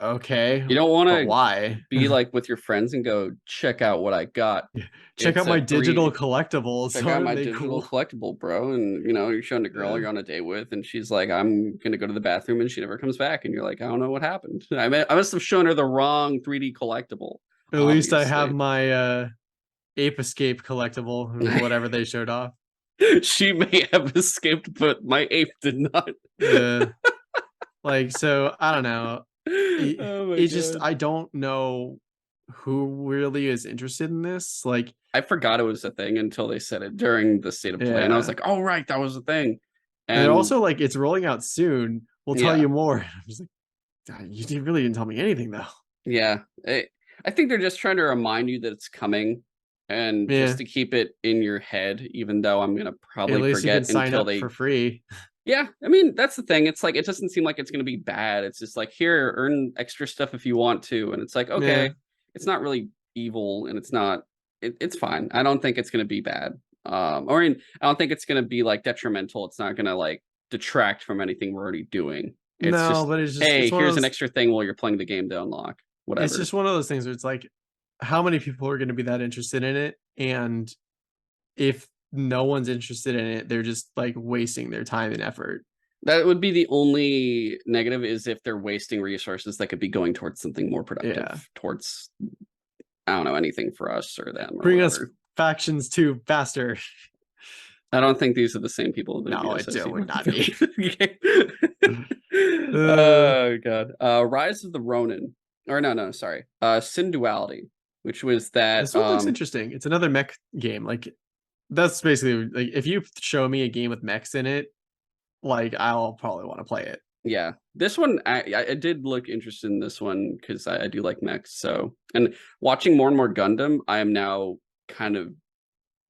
okay, You don't want but to why? be like with your friends and go, check out what I got. Check It's out a my digital three collectibles. check out Aren't my they digital cool? collectible, bro. And you're showing a girl Yeah. you're on a date with, and she's like, I'm gonna go to the bathroom, and she never comes back. And you're like, I don't know what happened. I must have shown her the wrong 3D collectible, At least I have obviously. my Ape Escape collectible, whatever they showed off. She may have escaped, but my ape did not. Yeah. Like so I don't know. Oh my It just god. I don't know who really is interested in this. Like, I forgot it was a thing until they said it during the state of play, and I was yeah. like, "Oh right, that was a thing." And they're And also like, it's rolling out soon. We'll tell yeah, you more. I'm just like, really didn't tell me anything though. yeah, I think they're just trying to remind you that it's coming, and just Yeah. to keep it in your head, even though I'm gonna At probably least you can forget sign until up they. for free. Yeah, I mean that's the thing. It's like it doesn't seem like it's gonna be bad. It's just like here, earn extra stuff if you want to, and it's like Yeah. okay, it's not really evil, and it's not. It's fine. I don't think it's gonna be bad. I don't think it's gonna be like detrimental. It's not gonna like detract from anything we're already doing. It's No, just but it's just hey, it's one of here's an those extra thing while you're playing the game to unlock it's whatever. just one of those things where it's like, how many people are gonna be that interested in it? And if no one's interested in it, they're just like wasting their time and effort. That would be the only negative is if they're wasting resources that could be going towards something more Yeah. productive, towards I don't know, anything for us or them or Bring us whatever. factions too faster. I don't think these are the same people that would be No, it associated would with not be. the game. Uh, Oh god. Rise of the Ronin. Or no, sorry. Sin Duality, which was that this one looks interesting. It's another mech game. Like that's basically like if you show me a game with mechs in it, like I'll probably want to play it. yeah. This one I did look interested in this one because I do like mechs. So and watching more and more Gundam, I am now kind of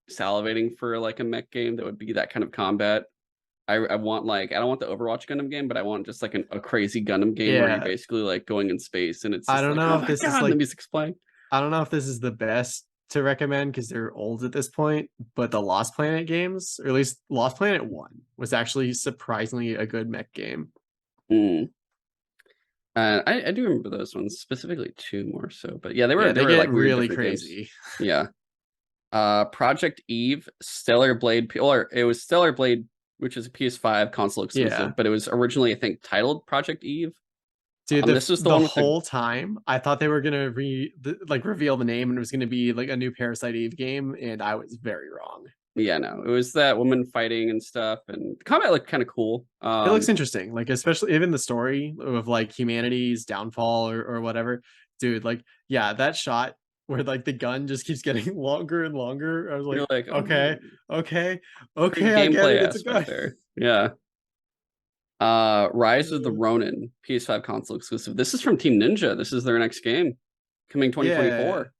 salivating for like a mech game that would be that kind of combat. I want like I don't want the Overwatch Gundam game, but I want just like a crazy Gundam game where you're Yeah, basically like going in space and it's I just don't like, know oh if my this is god, and the like music's playing. I don't know if this is the best to recommend because they're old at this point, but the Lost Planet games, or at least Lost Planet 1, was actually surprisingly a good mech game. Mm. I do remember those ones, specifically two more so, but yeah, Yeah, they they were get like weird really different games. crazy. Yeah. Project Eve, Stellar Blade, or it was Stellar Blade, which is a PS5 console Yeah. exclusive, but it was originally I think titled Project Eve. Dude, This was the the one with the whole time I thought they were gonna reveal the name and it was gonna be like a new Parasite Eve game, and I was very wrong. yeah, no, it was that woman fighting and stuff, and the combat looked kind of cool. It looks interesting, like especially even the story of like humanity's downfall or whatever. Dude, like yeah, that shot where like the gun just keeps getting longer and longer. I was like, You're like, okay, oh, okay, pretty okay, I get gameplay it. It's a aspect gun. there. Yeah. Rise of the Ronin, PS5 console exclusive. This is from Team Ninja. This is their next game coming Yeah. 2024.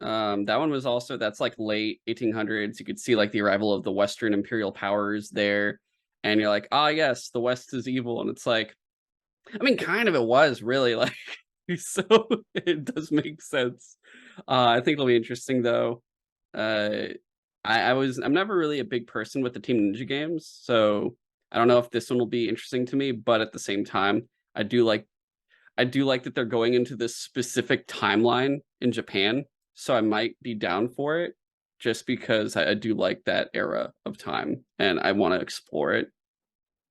That one was also, that's like late 1800s. You could see like the arrival of the Western imperial powers there, and you're like, ah, yes, the West is evil, and it's like, I mean, kind of it was really like, so it does make sense. I think it'll be interesting though. Uh, I'm never really a big person with the Team Ninja games, so I don't know if this one will be interesting to me. But at the same time, I do like that they're going into this specific timeline in Japan, so I might be down for it just because I do like that era of time and I want to explore it.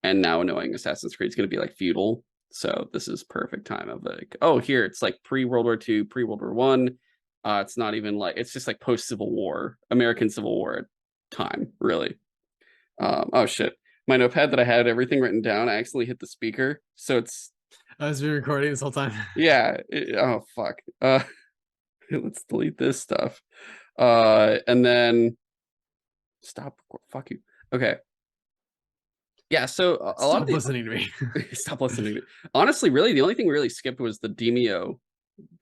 And now knowing Assassin's Creed is going to be like feudal, so this is perfect time of like, oh, here it's like pre-World War II, pre-World War One. It's not even like, it's just like post-Civil War, American Civil War time, really. Oh shit, my notepad that I had everything written down, I accidentally hit the speaker, so it's I was been recording this whole time. yeah. Oh fuck. Let's delete this stuff. And then stop. Fuck you. Okay. Yeah. So a lot of Stop the listening to me. stop listening. Honestly, really, the only thing we really skipped was the Demio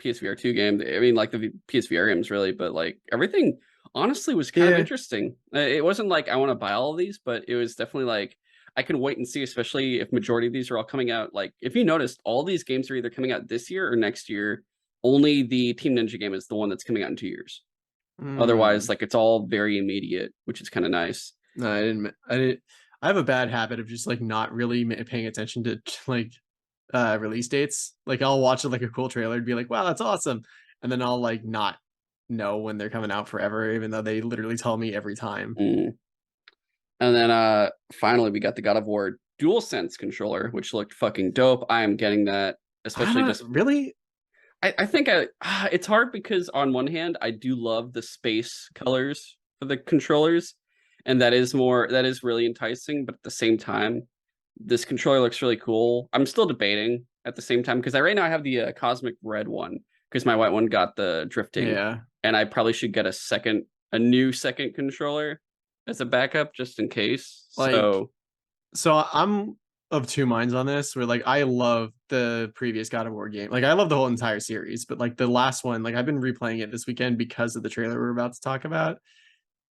PSVR 2 game. I mean, like the PSVR games, really, but like everything honestly was kind of Yeah. interesting. It wasn't like I want to buy all of these, but it was definitely like I can wait and see, especially if majority of these are all coming out. Like if you noticed, all these games are either coming out this year or next year. Only the Team Ninja game is the one that's coming out in 2 years. Otherwise, Mm. like it's all very immediate, which is kind of nice. No, I didn't. I didn't. I have a bad habit of just like not really paying attention to like release dates. Like I'll watch like a cool trailer and be like, "Wow, that's awesome," and then I'll like not know when they're coming out forever, even though they literally tell me every time. Mm. And then finally we got the God of War DualSense controller, which looked fucking dope. I am getting that, I especially just don't really. I think it's hard because on one hand I do love the space colors for the controllers, and that is really enticing, but at the same time this controller looks really cool. I'm still debating at the same time because right now I have the cosmic red one because my white one got the drifting, Yeah. and I probably should get a new second controller as a backup just in case. Like, So so I'm of two minds on this. Where like I love the previous God of War game. Like I love the whole entire series, but like the last one, like I've been replaying it this weekend because of the trailer we're about to talk about,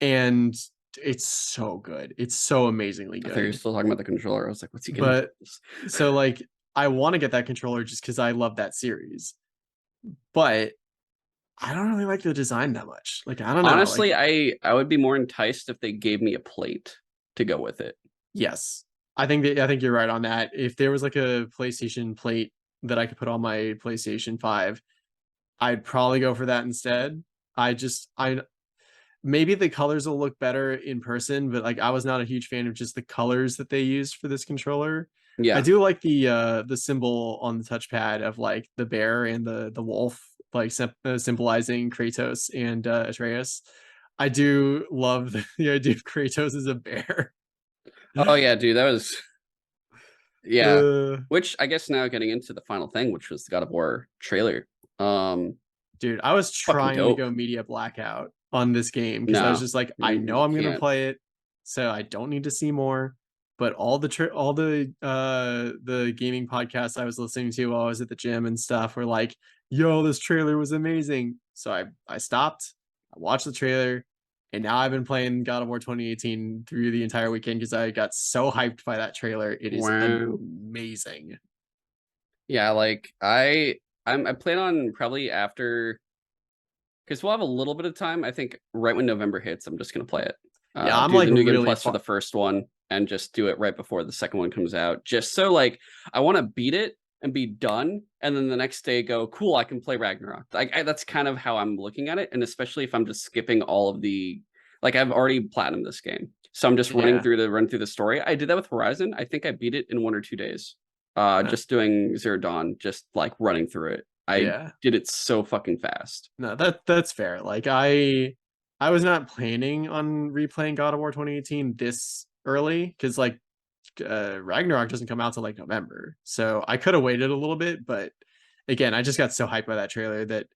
and it's so good. It's so amazingly I thought you were good. still talking about the controller. I was like, what's he getting? But so like I want to get that controller just because I love that series. But I don't really like the design that much. Like I don't know. Like Honestly, I would be more enticed if they gave me a plate to go with it. yes, I think you're right on that. If there was like a PlayStation plate that I could put on my PlayStation 5, I'd probably go for that instead. I maybe the colors will look better in person, but like I was not a huge fan of just the colors that they used for this controller. I Yeah. do like the symbol on the touchpad of like the bear and the wolf, like symbolizing Kratos and Atreus. I do love the idea of Kratos as a bear. Oh yeah, dude, that was yeah. uh, Which I guess now getting into the final thing, which was the God of War trailer. Um, Dude, I was Fucking trying to dope. go media blackout on this game because I was No, just like, I know you I'm gonna can't. play it, so I don't need to see more. But all the gaming podcasts I was listening to while I was at the gym and stuff were like, "Yo, this trailer was amazing." So I stopped, I watched the trailer, and now I've been playing God of War 2018 through the entire weekend because I got so hyped by that trailer. It is Wow. amazing. Yeah, like I plan on probably after, because we'll have a little bit of time. I think right when November hits, I'm just gonna play it. Yeah, I'm Do like the new game really plus for far. the first one and just do it right before the second one comes out. Just so like I want to beat it and be done, and then the next day go, cool, I can play Ragnarok. Like that's kind of how I'm looking at it, and especially if I'm just skipping all of the, like I've already platinumed this game, so I'm just Yeah. run through the story. I did that with Horizon. I think I beat it in 1 or 2 days. just doing Zero Dawn, just like running through it. I Yeah. did it so fucking fast. No, that's fair. Like I was not planning on replaying God of War 2018 this early because like Ragnarok doesn't come out till like November. So I could have waited a little bit, but again, I just got so hyped by that trailer that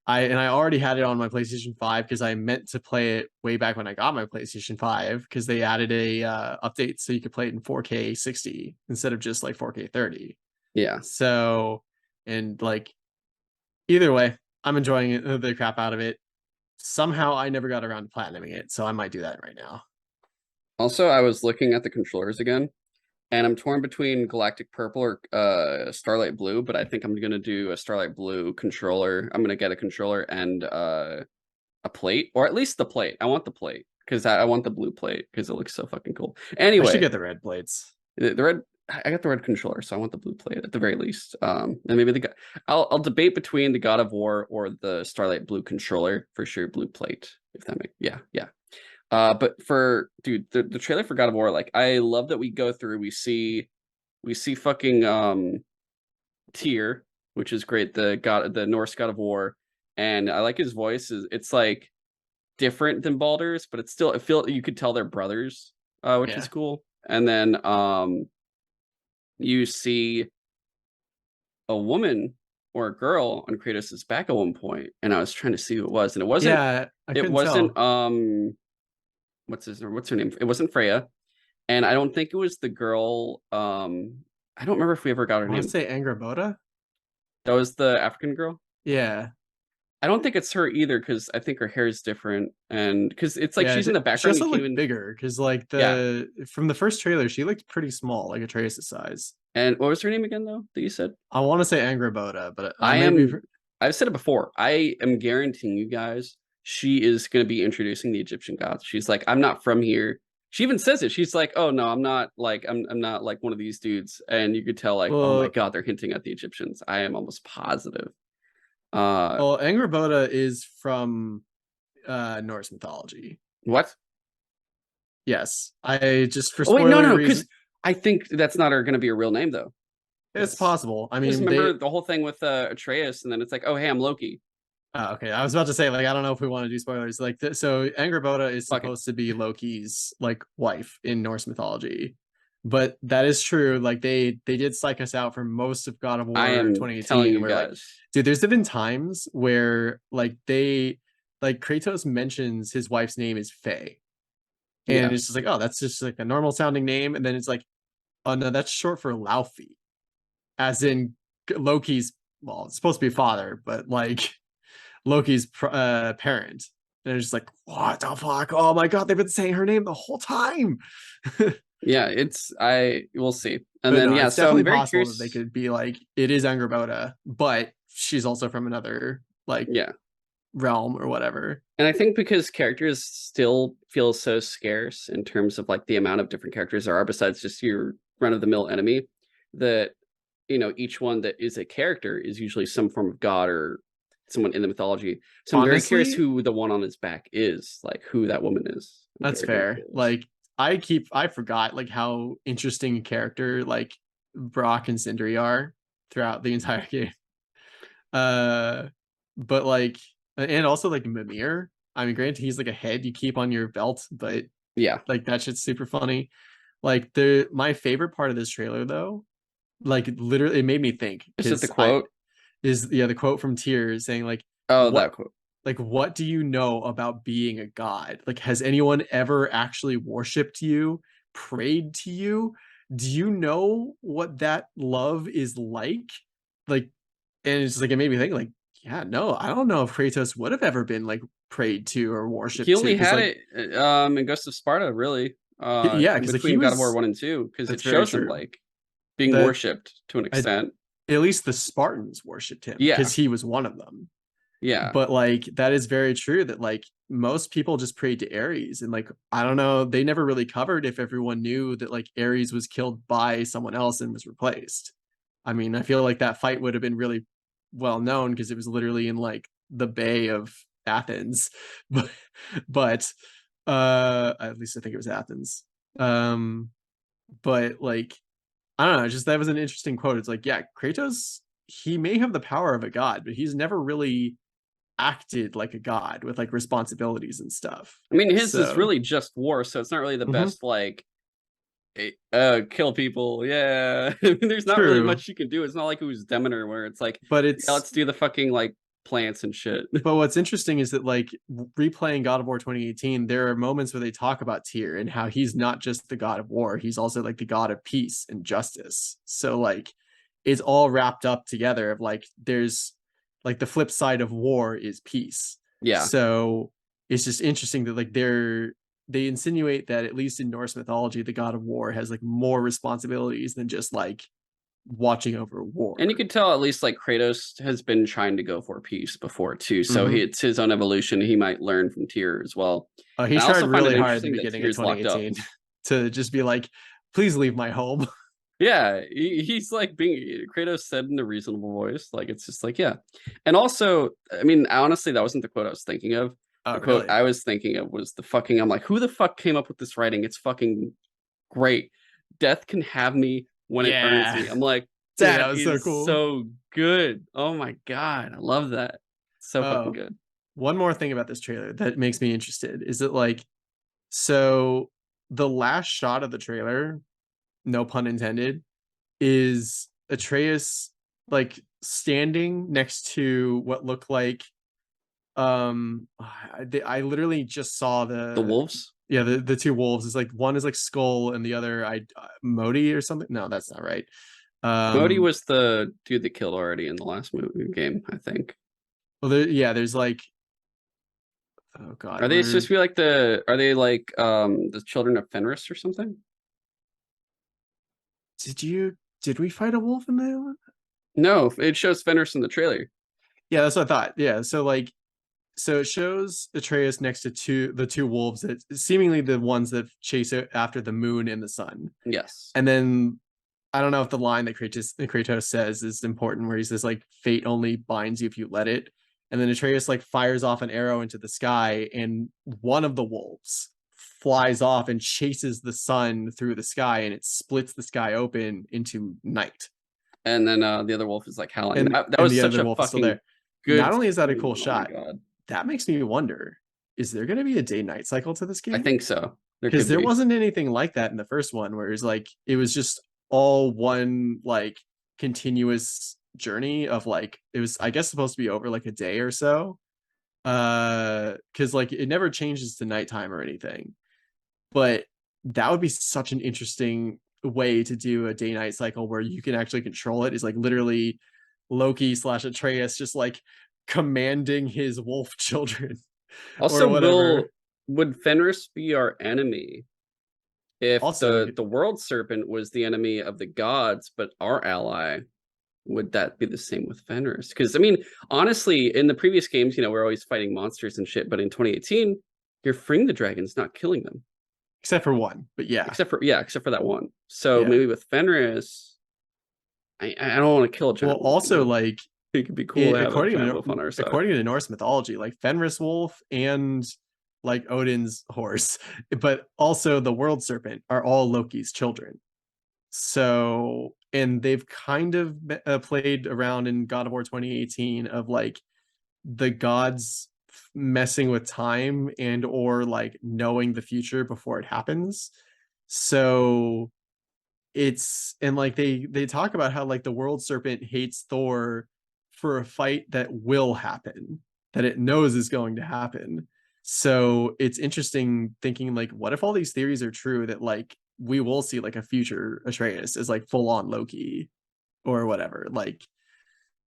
I already had it on my PlayStation 5 because I meant to play it way back when I got my PlayStation 5 because they added a update so you could play it in 4K 60 instead of just like 4K 30. Yeah. So and like either way, I'm enjoying it, the crap out of it. Somehow I never got around to platinuming it, so I might do that right now. Also, I was looking at the controllers again, and I'm torn between Galactic Purple or Starlight Blue, but I think I'm gonna do a Starlight Blue controller. I'm gonna get a controller and a plate, or at least the plate. I want the plate because I want the blue plate because it looks so fucking cool. I should Anyway, get the red plates. the red. I got the red controller, so I want the blue plate at the very least. And maybe I'll debate between the God of War or the Starlight Blue controller for sure. Blue plate, if that makes yeah. But for dude, the trailer for God of War, like I love that we go through, we see fucking Tyr, which is great, the Norse God of War, and I like his voice. It's like different than Baldur's, but it's still you could tell they're brothers, which is Yeah. cool. And then you see a woman or a girl on Kratos' back at one point, and I was trying to see who it was, and Yeah, I it couldn't wasn't tell. what's her name? It wasn't Freya. And I don't think it was the girl. I don't remember if we ever got her I want to name. say Angraboda. That was the African girl. Yeah. I don't think it's her either because I think her hair is different, and because it's like Yeah, she's in the she background. You also can't looked even. bigger because like Yeah. the from the first trailer, she looked pretty small, like Atreus' size. And what was her name again, though? That you said. I want to say Angraboda, but I I may be. am. I've said it before. I am guaranteeing you guys, she is going to be introducing the Egyptian gods. She's like, I'm not from here. She even says it. She's like, oh no, I'm not like I'm not like one of these dudes. And you could tell like, oh my Well, god, they're hinting at the Egyptians. I am almost positive. Uh, Angraboda is from Norse mythology. what? Yes, I just for Oh wait, no, spoiler no, reason, because I think that's not going to be a real name though. it's That's possible. I because mean, remember the whole thing with Atreus, and then it's like, oh hey, I'm Loki. Okay, I was about to say like I don't know if we want to do spoilers. Like so, Angraboda is Fuck it. supposed to be Loki's like wife in Norse mythology, but that is true. Like they did psych us out for most of God of I War am telling 2018, and you we're like, guys. dude, there's been times where like Kratos mentions his wife's name is Faye, and Yeah, it's just like, oh, that's just like a normal sounding name, and then it's like, oh no, that's short for Laufey, as in Loki's. Well, it's supposed to be father, but like Loki's parent. And it's just like, what the fuck? Oh my god, they've been saying her name the whole time. yeah. It's I. We'll see. And But then no, yeah. it's So definitely I'm very possible that they curious. could be like, it is Angraboda, but she's also from another like Yeah. realm or whatever. And I think because characters still feel so scarce in terms of like the amount of different characters there are besides just your run of the mill enemy, that each one that is a character is usually some form of god or someone in the mythology. So I'm very curious Honestly, who the one on his back is, like who that woman is. I'm that's very, very fair. curious. Like I forgot like how interesting a character like Brock and Sindri are throughout the entire game. Uh, but like, and also like Mimir. I mean, granted, he's like a head you keep on your belt, but Yeah. like that shit's super funny. Like the my favorite part of this trailer though, like literally, it made me think Is it the because I quote? is yeah the quote from Tears saying Oh, what that quote. what do you know about being a god? Like, has anyone ever actually worshipped you, prayed to you? Do you know what that love is like? Like, and it's like it made me think, like, yeah, no, I don't know if Kratos would have ever been like prayed to or He worshipped to, only because had like, it in Ghost of Sparta, really. yeah, In because like he between God of War was. 1 and 2, because it That's very shows him true. like being That worshipped to an at, extent. at least the Spartans worshipped him Yeah. because he was one of them. Yeah. But like that is very true that like most people just prayed to Ares, and like I don't know, they never really covered if everyone knew that like Ares was killed by someone else and was replaced. I mean, I feel like that fight would have been really well known because it was literally in like the bay of Athens. but but at least I think it was Athens. um but like I don't know, just that was an interesting quote. It's like, yeah, Kratos, he may have the power of a god, but he's never really acted like a god with like responsibilities and stuff. I mean, his is So really just war, so it's not really the mhm, best like kill people. Yeah. I mean, there's not really true. much you can do. It's not like it was Demeter where it's like, But yeah, let's do the fucking like plants and shit. but what's interesting is that like replaying God of War 2018, there are moments where they talk about Tyr and how he's not just the god of war, he's also like the god of peace and justice. So like it's all wrapped up together of like there's like the flip side of war is peace. Yeah. So it's just interesting that like they insinuate that at least in Norse mythology, the god of war has like more responsibilities than just like watching over And you war. could tell at least like Kratos has been trying to go for peace before too. So Mm-hmm. it's his own evolution. He might learn from Tyr as well. He And I tried also find it really hard at the interesting that beginning of Tyr's locked up. 2018 to just be like, please leave my home. Yeah, he's like being Kratos said in a reasonable voice. Like it's just like, yeah. And also, I mean, honestly, that wasn't the quote I was thinking of. Oh, The quote really? I was thinking of was the fucking, I'm like, who the fuck came up with this writing? It's fucking great. Death can have me when it earns Yeah. me. I'm like, Dude, that that was so is cool. so good. Oh my God. I love that. So fucking Oh, good. one more thing about this trailer that makes me interested is that like, so the last shot of the trailer, no pun intended, is Atreus like standing next to what looked like I literally just saw The the wolves. yeah the two wolves. Is like one is like skull and the other I Modi or something. No, that's not right. Modi um was the dude that killed already in the last movie game, I think. well yeah, there's like, oh god, Are they where supposed to be like are they like the children of Fenris or something? did we fight a wolf in that one? No, it shows Fenris in the trailer. Yeah, that's what I thought. Yeah, so like, so it shows Atreus next to the two wolves that seemingly the ones that chase it after the moon and the sun. Yes. And then I don't know if the line that Kratos says is important, where he says like fate only binds you if you let it. And then Atreus like fires off an arrow into the sky, and one of the wolves flies off and chases the sun through the sky, and it splits the sky open into night. And then the other wolf is like howling. And That and was the such other a wolf is still fucking there. Not good only is that a cool scene. Oh my shot, God. that makes me wonder, is there going to be a day night cycle to this I game? think so. There Because could there be. wasn't anything like that in the first one, where it's like it was just all one like continuous journey of like, it was I guess supposed to be over like a day or so. Because like it never changes to nighttime or anything. But that would be such an interesting way to do a day night cycle where you can actually control it, is like literally Loki slash Atreus just like commanding his wolf children or Also, whatever. would Fenris be our enemy if Also, the world serpent was the enemy of the gods, but our ally? Would that be the same with Fenris? Because I mean, honestly, in the previous games, we're always fighting monsters and shit, but in 2018, you're freeing the dragons, not killing them. except for one, but yeah, Except for that one. So yeah. maybe with Fenris, I don't want to kill a Well, giant wolf, also like It could be cool to have a giant wolf on our side. according to Norse mythology, like Fenris wolf and like Odin's horse, but also the world serpent are all Loki's children. So, and they've kind of played around in God of War 2018 of like the gods messing with time and or like knowing the future before it happens. So it's, and like they talk about how like the world serpent hates Thor for a fight that will happen, that it knows is going to happen. So it's interesting thinking like, what if all these theories are true, that like we will see like a future Atreus as like full on Loki or whatever. Like,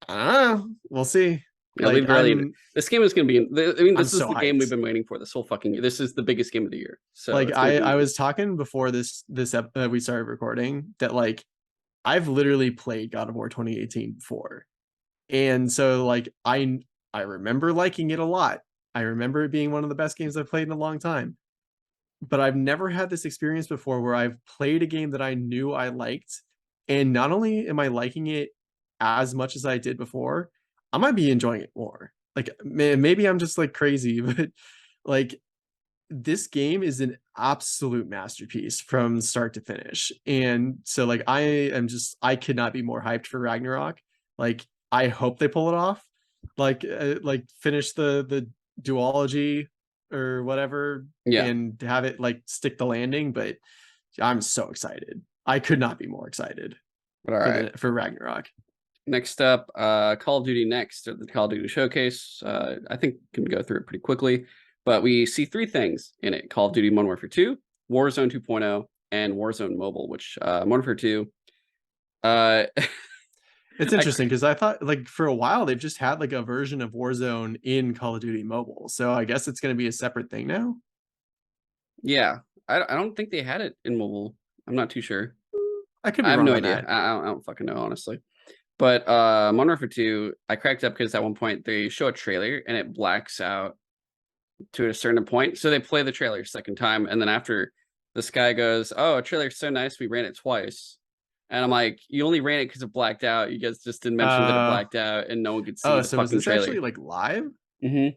I don't know, we'll see. Yeah, we Like barely. This game is going to be. I mean, I'm this is so the game we've hyped. been waiting for this whole fucking year. This is the biggest game of the year, so Like it's going to I be. was talking before we started recording that like I've literally played God of War 2018 before. And so like I remember liking it a lot. I remember it being one of the best games I've played in a long time. But I've never had this experience before where I've played a game that I knew I liked, and not only am I liking it as much as I did before, I might be enjoying it more. Like maybe I'm just like crazy, but like this game is an absolute masterpiece from start to finish. And so like I could not be more hyped for Ragnarok. Like I hope they pull it off. Like finish the duology or whatever Yeah. and have it like stick the landing, but I'm so excited. I could not be more excited But all right. for Ragnarok. Next up, Call of Duty Next, or the Call of Duty Showcase. I think can go through it pretty quickly, but we see three things in it: Call of Duty Modern Warfare 2, Warzone 2.0, and Warzone Mobile. Which Modern Warfare 2, it's interesting because I thought like for a while they've just had like a version of Warzone in Call of Duty Mobile, so I guess it's going to be a separate thing now. Yeah, I don't think they had it in mobile. I'm not too sure. I could I be have wrong no on idea. that. I don't fucking know, honestly. But Modern Warfare 2, I cracked up because at one point they show a trailer and it blacks out to a certain point. So they play the trailer a second time, and then after this guy goes, "Oh, a trailer's so nice, we ran it twice." And I'm like, you only ran it because it blacked out. You guys just didn't mention that it blacked out and no one could see the So is fucking this trailer. actually like live? Mm-hmm.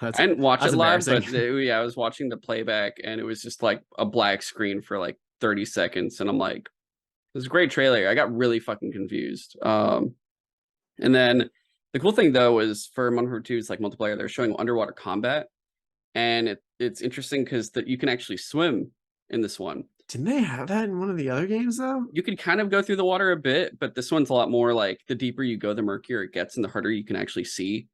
That's I didn't watch it live, embarrassing. but yeah, I was watching the playback and it was just like a black screen for like 30 seconds. And I'm like, it was a great trailer. I got really fucking confused. And then the cool thing though is for Modern Warfare 2, it's like multiplayer, they're showing underwater combat. And it's interesting because that you can actually swim in this one. Didn't they have that in one of the other games though? You could kind of go through the water a bit, but this one's a lot more like the deeper you go, the murkier it gets and the harder you can actually see,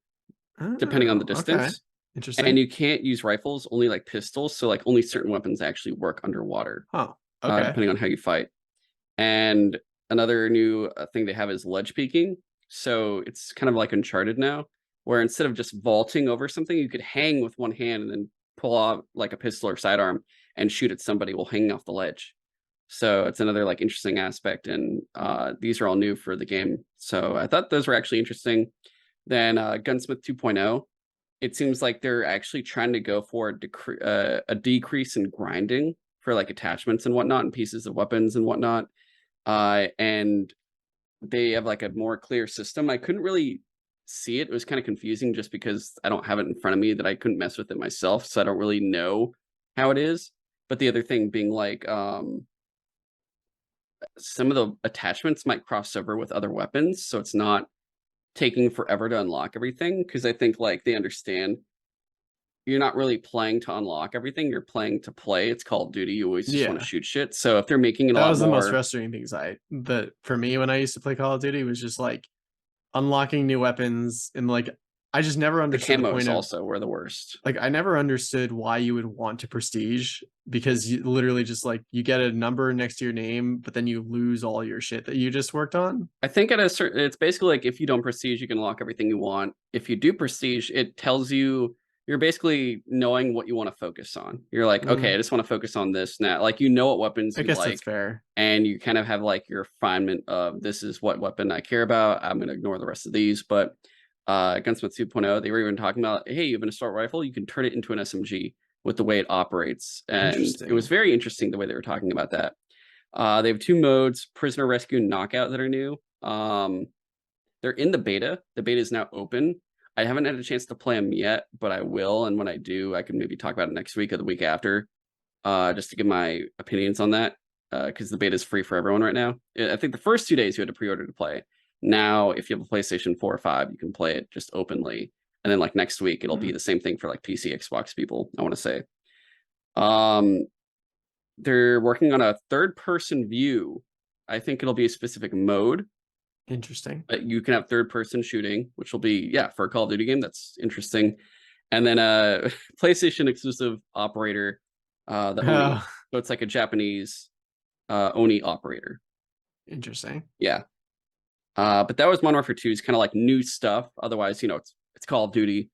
depending on the Oh, okay. distance. Interesting. And you can't use rifles, only like pistols. So like only certain weapons actually work underwater, Oh, okay. depending on how you fight. And another new thing they have is ledge peeking. So it's kind of like Uncharted now, where instead of just vaulting over something, you could hang with one hand and then pull out like a pistol or sidearm and shoot at somebody while hanging off the ledge. So it's another like interesting aspect, and these are all new for the game. So I thought those were actually interesting. Then Gunsmith 2.0, it seems like they're actually trying to go for a decrease in grinding for like attachments and whatnot and pieces of weapons and whatnot. And they have like a more clear system. I couldn't really see it. It was kind of confusing just because I don't have it in front of me, that I couldn't mess with it myself. So I don't really know how it is. But the other thing being like some of the attachments might cross over with other weapons. So it's not taking forever to unlock everything. Because I think like they understand you're not really playing to unlock everything. You're playing to play. It's Call of Duty. You always just want to shoot shit. So if they're making it a that lot was the most more, frustrating things that for me when I used to play Call of Duty was just like unlocking new weapons and like I just never the understood the camos point of also were the worst. like I never understood why you would want to prestige because you literally just like you get a number next to your name, but then you lose all your shit that you just worked on. I think at a certain, it's basically like if you don't prestige, you can unlock everything you want. If you do prestige, it tells you you're basically knowing what you want to focus on. You're like, okay, I just want to focus on this now. Like you know what weapons I you guess that's like, fair. and you kind of have like your refinement of this is what weapon I care about. I'm gonna ignore the rest of these. But Gunsmith 2.0, they were even talking about, hey, you have an assault rifle, you can turn it into an SMG with the way it operates, and it was Interesting. very interesting the way they were talking about that. They have two modes, prisoner rescue and knockout, that are new. They're in the beta. The beta is now open. I haven't had a chance to play them yet, but I will. And when I do, I can maybe talk about it next week or the week after, just to give my opinions on that. Because the beta is free for everyone right now. I think the first 2 days you had to pre-order to play. Now, if you have a PlayStation 4 or 5, you can play it just openly. And then like next week, it'll be the same thing for like PC, Xbox people, I want to say. They're working on a third-person view. I think it'll be a specific mode. Interesting. You can have third-person shooting, which will be, yeah, for a Call of Duty game, that's interesting. And then a PlayStation exclusive operator, the Oni. So it's like a Japanese Oni operator. Interesting. Yeah. But that was Modern Warfare 2's kind of like new stuff. Otherwise, you know, it's Call of Duty.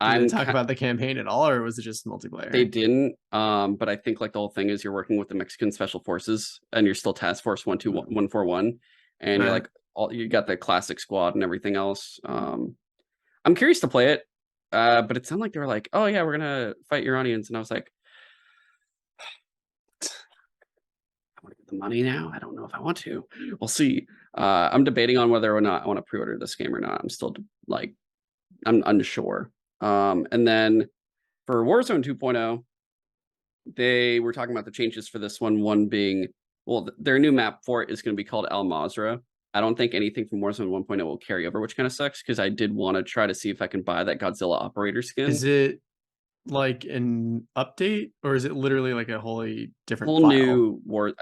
Did they talk about the campaign at all, or was it just multiplayer? They didn't. But I think like the whole thing is you're working with the Mexican Special Forces, and you're still Task Force 141, and you're like you got the classic squad and everything else. I'm curious to play it, but it sounded like they were like, oh yeah, we're gonna fight Iranians, and I was like, I want to get the money now. I don't know if I want to. We'll see. I'm debating on whether or not I want to pre-order this game or not. I'm still like, I'm unsure. And then For Warzone 2.0, they were talking about the changes for this one being, well, their new map for it is going to be called Al Mazrah. I don't think anything from Warzone 1.0 will carry over, which kind of sucks because I did want to try to see if I can buy that Godzilla operator skin. Is it like an update, or is it literally like a wholly different whole file? new war?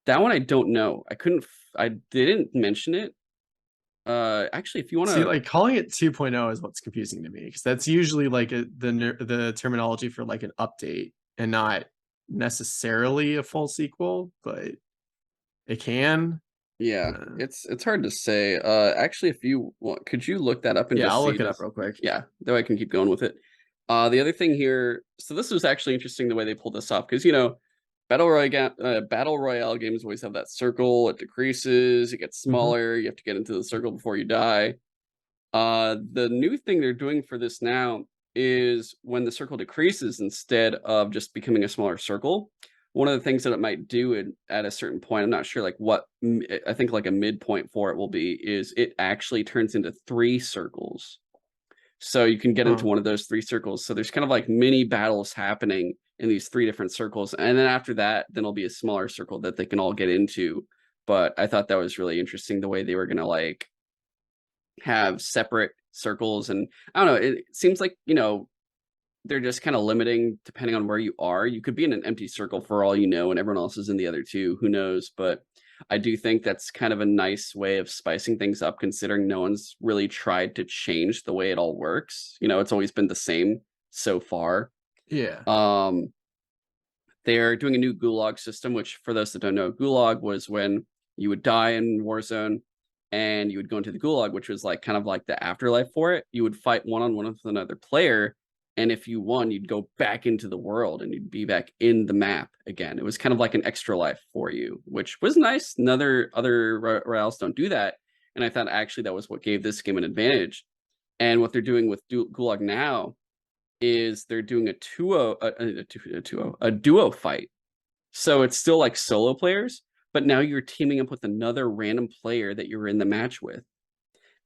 That one I don't know. I didn't mention it. Actually, if you want See, to, like calling it 2.0 is what's confusing to me, because that's usually like the terminology for like an update and not necessarily a full sequel, but it can. yeah, it's hard to say. Actually, if you want, could you look that up and Yeah, just I'll see look it up this? real quick. Yeah, that way I can keep going with it. The other thing here, so this was actually interesting the way they pulled this off because battle royale games always have that circle. It decreases, it gets smaller. You have to get into the circle before you die. The new thing they're doing for this now is when the circle decreases, instead of just becoming a smaller circle, one of the things that it might do at a certain point, I'm not sure like what, I think like a midpoint for it will be, is it actually turns into 3 circles. So you can get into one of those 3 circles. So there's kind of like mini battles happening in these 3 different circles. And then after that, then it'll be a smaller circle that they can all get into. But I thought that was really interesting the way they were going to like have separate circles. And I don't know, it seems like, they're just kind of limiting depending on where you are. You could be in an empty circle for all you know, and everyone else is in the other 2. Who knows? But I do think that's kind of a nice way of spicing things up, considering no one's really tried to change the way it all works. It's always been the same so far. Yeah. They're doing a new gulag system, which for those that don't know, gulag was when you would die in Warzone and you would go into the gulag, which was like kind of like the afterlife for it. You would fight one-on-one with another player, and if you won, you'd go back into the world and you'd be back in the map again. It was kind of like an extra life for you, which was nice. Other royales don't do that, and I thought actually that was what gave this game an advantage. And what they're doing with gulag now is they're doing a duo fight. So it's still like solo players, but now you're teaming up with another random player that you're in the match with.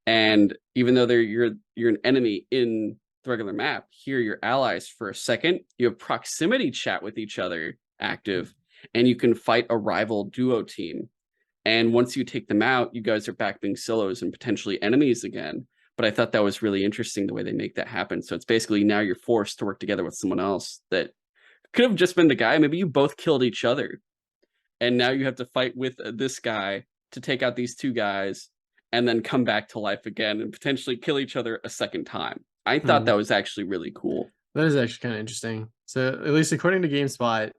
And even though you're an enemy in the regular map, here you're allies for a second. You have proximity chat with each other active, and you can fight a rival duo team. And once you take them out, you guys are back being solos and potentially enemies again. But I thought that was really interesting the way they make that happen. So it's basically now you're forced to work together with someone else that could have just been the guy. Maybe you both killed each other, and now you have to fight with this guy to take out these 2 guys and then come back to life again and potentially kill each other a second time. I thought that was actually really cool. That is actually kind of interesting. So at least according to GameSpot,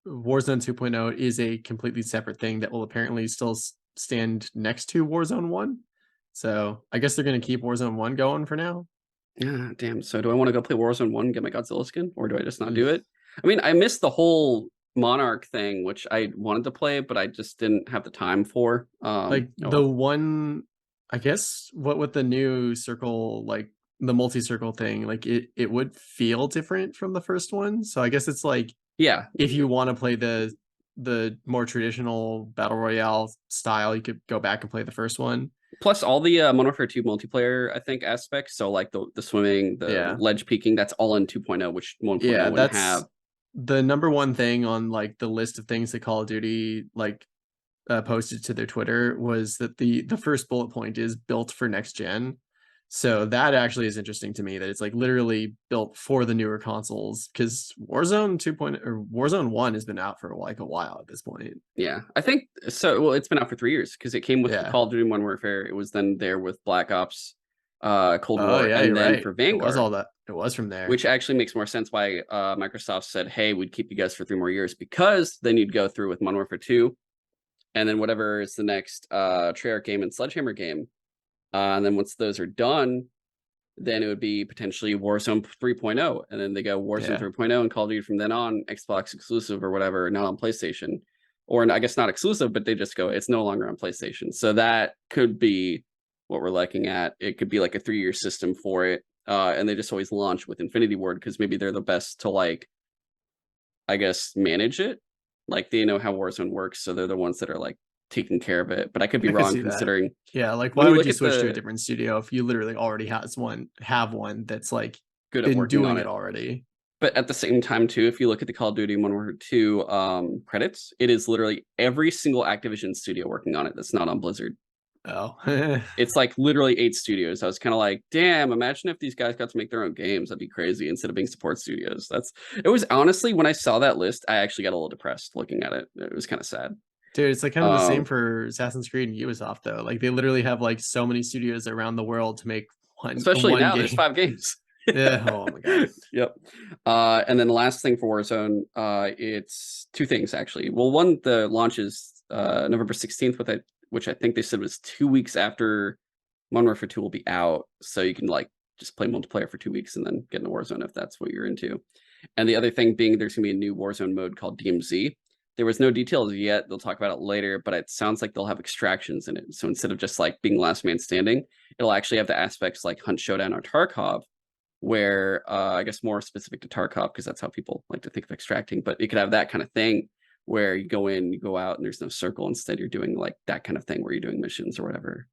Warzone 2.0 is a completely separate thing that will apparently still stand next to Warzone 1. So I guess they're going to keep Warzone 1 going for now. Yeah, damn. So do I want to go play Warzone 1 and get my Godzilla skin, or do I just not do it? I mean, I missed the whole Monarch thing, which I wanted to play, but I just didn't have the time for. The one, I guess, what with the new circle, like the multi-circle thing, like it would feel different from the first one. So I guess it's like, yeah, if you want to play the more traditional battle royale style, you could go back and play the first one. Plus all the Modern Warfare 2 multiplayer, I think, aspects. So like the swimming, the ledge peeking, that's all in 2.0, which 1.0 wouldn't have. The number one thing on like the list of things that Call of Duty like posted to their Twitter was that the first bullet point is built for next gen. So that actually is interesting to me, that it's like literally built for the newer consoles, because Warzone 2.0 or Warzone 1 has been out for like a while at this point. Yeah, I think so. Well, it's been out for 3 years because it came with Call of Duty Modern Warfare. It was then there with Black Ops, Cold War, and then for Vanguard. It was all that. It was from there. Which actually makes more sense why Microsoft said, hey, we'd keep you guys for 3 more years, because then you'd go through with Modern Warfare 2, and then whatever is the next Treyarch game and Sledgehammer game. And then once those are done, then it would be potentially Warzone 3.0. And then they go Warzone 3.0 and Call of Duty from then on, Xbox exclusive or whatever, not on PlayStation. Or I guess not exclusive, but they just go, it's no longer on PlayStation. So that could be what we're looking at. It could be like a 3-year system for it. And they just always launch with Infinity Ward because maybe they're the best to, like, I guess, manage it. Like, they know how Warzone works, so they're the ones that are like taking care of it. But I could be wrong, considering like, why would you switch to a different studio if you literally already have one that's like good at been working on doing it it. already. But at the same time, too, if you look at the Call of Duty Modern Warfare 2 credits, it is literally every single Activision studio working on it that's not on Blizzard. Oh, It's like literally 8 studios. I was kind of like, damn, imagine if these guys got to make their own games. That'd be crazy instead of being support studios. It was honestly, when I saw that list, I actually got a little depressed looking at it. It was kind of sad. dude, it's like kind of the same for Assassin's Creed and Ubisoft though. Like they literally have like so many studios around the world to make Especially one now, game. there's 5 games. Yeah. Oh my god. Yep. And then the last thing for Warzone, it's 2 things actually. Well, one, the launch is November 16th, which I think they said was 2 weeks after Modern Warfare 2 will be out. So you can like just play multiplayer for 2 weeks and then get into Warzone if that's what you're into. And the other thing being there's gonna be a new Warzone mode called DMZ. There was no details yet. They'll talk about it later, but it sounds like they'll have extractions in it. So instead of just like being last man standing, it'll actually have the aspects like Hunt Showdown or Tarkov, where I guess more specific to Tarkov, because that's how people like to think of extracting, but it could have that kind of thing where you go in, you go out, and there's no circle. Instead, you're doing like that kind of thing where you're doing missions or whatever.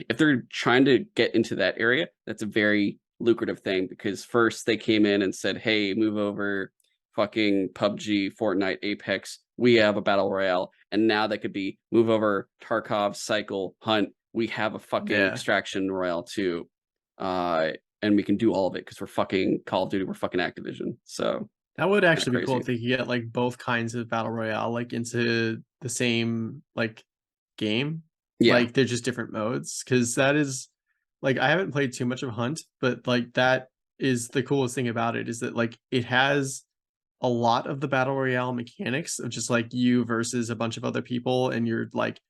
If they're trying to get into that area, that's a very lucrative thing, because first they came in and said, hey, move over fucking PUBG, Fortnite, Apex, we have a battle royale. And now that could be move over Tarkov, Cycle, Hunt, we have a fucking extraction royale too. And we can do all of it because we're fucking Call of Duty, we're fucking Activision. So that would actually be cool if they could get like both kinds of battle royale like into the same like game. Yeah. Like they're just different modes, because that is like, I haven't played too much of Hunt, but like that is the coolest thing about it, is that like it has a lot of the battle royale mechanics of just like you versus a bunch of other people and you're like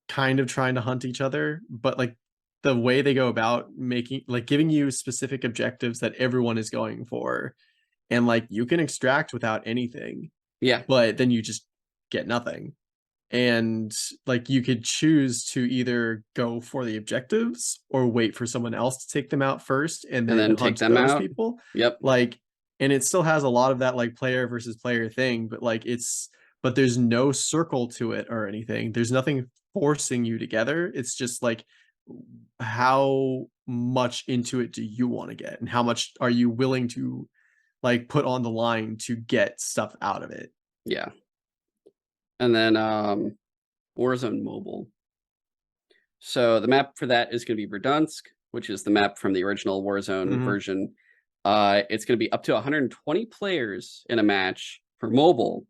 kind of trying to hunt each other, but like the way they go about making like giving you specific objectives that everyone is going for, and like you can extract without anything, but then you just get nothing. And like you could choose to either go for the objectives or wait for someone else to take them out first and then take hunt them those out. people. Yep. Like, and it still has a lot of that like player versus player thing, but like but there's no circle to it or anything. There's nothing forcing you together. It's just like, how much into it do you want to get, and how much are you willing to like put on the line to get stuff out of it? Yeah. And then Warzone Mobile. So the map for that is going to be Verdansk, which is the map from the original Warzone version. It's going to be up to 120 players in a match for mobile.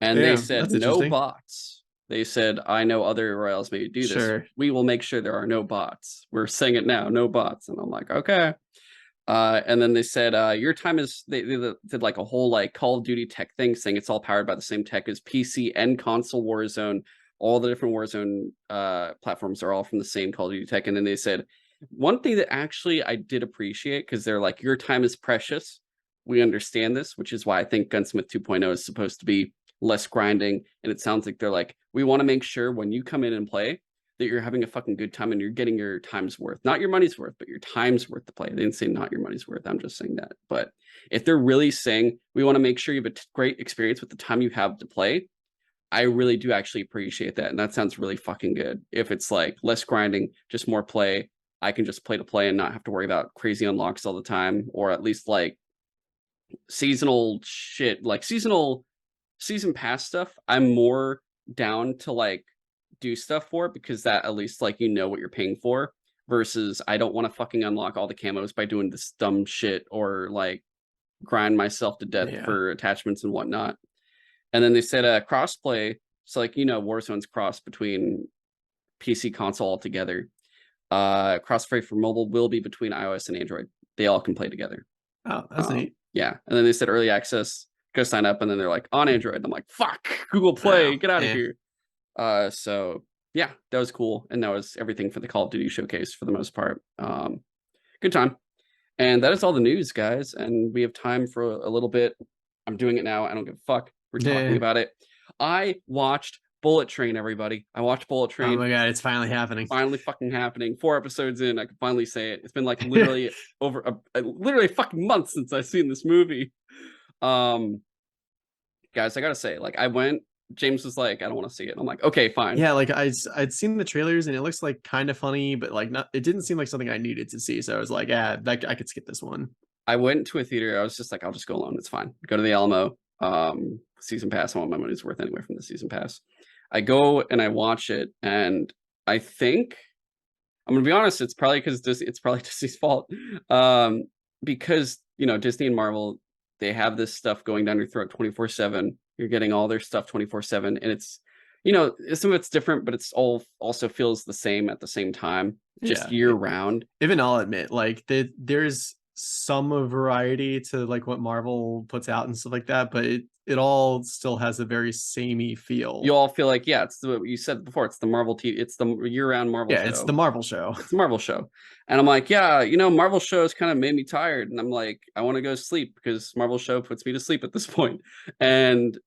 And they said no bots. They said, I know other royals maybe do this. We will make sure there are no bots. We're saying it now, no bots. And I'm like, okay. And then they said, your time is, they did like a whole like Call of Duty tech thing, saying it's all powered by the same tech as PC and console Warzone. All the different Warzone platforms are all from the same Call of Duty tech. And then they said, one thing that actually I did appreciate, because they're like, your time is precious. We understand this, which is why I think Gunsmith 2.0 is supposed to be less grinding. And it sounds like they're like, we want to make sure when you come in and play that you're having a fucking good time and you're getting your time's worth, not your money's worth, but your time's worth to play. They didn't say not your money's worth. I'm just saying that. But if they're really saying, we want to make sure you have a great experience with the time you have to play, I really do actually appreciate that. And that sounds really fucking good. If it's like less grinding, just more play, I can just play to play and not have to worry about crazy unlocks all the time, or at least like seasonal shit, like season pass stuff. I'm more down to like do stuff for it, because that at least like you know what you're paying for, versus I don't want to fucking unlock all the camos by doing this dumb shit or like grind myself to death for attachments and whatnot. And then they said crossplay. So like, you know, Warzone's cross between PC console altogether. Crossplay for mobile will be between iOS and Android. They all can play together. Oh, that's neat. Yeah. And then they said early access, go sign up, and then they're like on Android. And I'm like, fuck, Google Play, get out of here. So yeah, that was cool. And that was everything for the Call of Duty showcase for the most part. Good time. And that is all the news, guys. And we have time for a little bit. I'm doing it now. I don't give a fuck. We're talking about it. I watched Bullet Train, everybody. I watched Bullet Train. Oh my god, it's finally happening. Finally fucking happening. 4 episodes in, I can finally say it. It's been like literally literally a fucking month since I've seen this movie. Guys, I gotta say, like, I went, James was like, I don't want to see it. I'm like, okay, fine. Yeah, like I'd seen the trailers and it looks like kind of funny, but like not, it didn't seem like something I needed to see. So I was like, I could skip this one. I went to a theater. I was just like, I'll just go alone. It's fine. Go to the Alamo. Season pass. I want my money's worth anyway from the season pass. I go and I watch it, and I think I'm gonna be honest. It's probably because it's probably Disney's fault. Because Disney and Marvel, they have this stuff going down your throat 24/7. You're getting all their stuff 24/7, and it's some of it's different, but it's all also feels the same at the same time, just year round. Even I'll admit, like there's some variety to like what Marvel puts out and stuff like that, but it all still has a very samey feel. You all feel like, yeah, it's what you said before. It's the Marvel TV. It's the year-round Marvel show. Yeah, it's the Marvel show. It's the Marvel show. And I'm like, yeah, Marvel shows kind of made me tired. And I'm like, I want to go sleep because Marvel show puts me to sleep at this point. And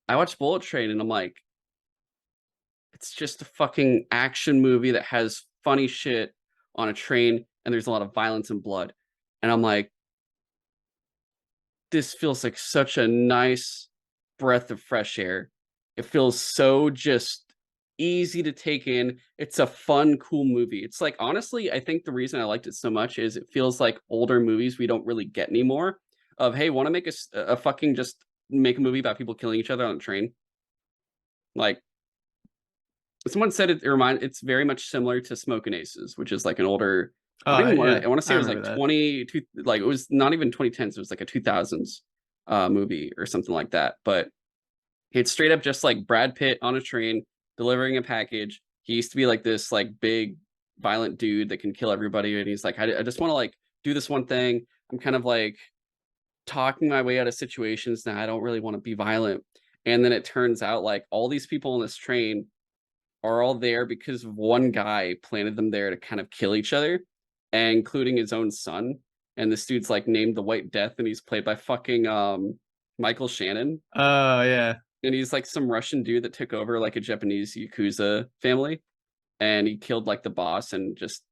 I watched Bullet Train, and I'm like, it's just a fucking action movie that has funny shit on a train, and there's a lot of violence and blood. And I'm like, this feels like such a nice breath of fresh air. It feels so just easy to take in. It's a fun, cool movie. It's like, honestly, I think the reason I liked it so much is it feels like older movies we don't really get anymore. Of, hey, want to make a fucking just make a movie about people killing each other on a train? Like, someone said it's very much similar to Smoking Aces, which is like an older. I want to say it was like 22, like it was not even 2010s. It was like a 2000s movie or something like that. But it's straight up just like Brad Pitt on a train delivering a package. He used to be like this like big violent dude that can kill everybody, and he's like, I just want to like do this one thing. I'm kind of like talking my way out of situations now. I don't really want to be violent. And then it turns out like all these people on this train are all there because one guy planted them there to kind of kill each other, and including his own son. And this dude's like named the White Death, and he's played by fucking Michael Shannon. Oh yeah. And he's like some Russian dude that took over like a Japanese Yakuza family, and he killed like the boss, and just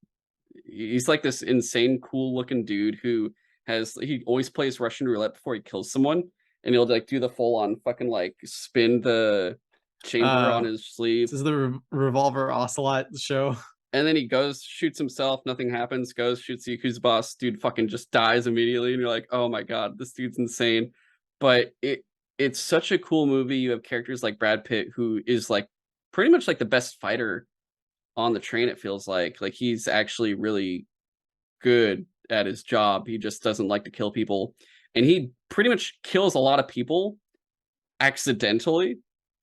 he's like this insane cool looking dude who he always plays Russian roulette before he kills someone, and he'll like do the full on fucking like spin the chamber on his sleeve. This is the Revolver Ocelot show. And then he goes, shoots himself, nothing happens, goes, shoots the Yakuza boss, dude fucking just dies immediately, and you're like, oh my god, this dude's insane. But it's such a cool movie. You have characters like Brad Pitt, who is like pretty much like the best fighter on the train, it feels like he's actually really good at his job. He just doesn't like to kill people, and he pretty much kills a lot of people accidentally.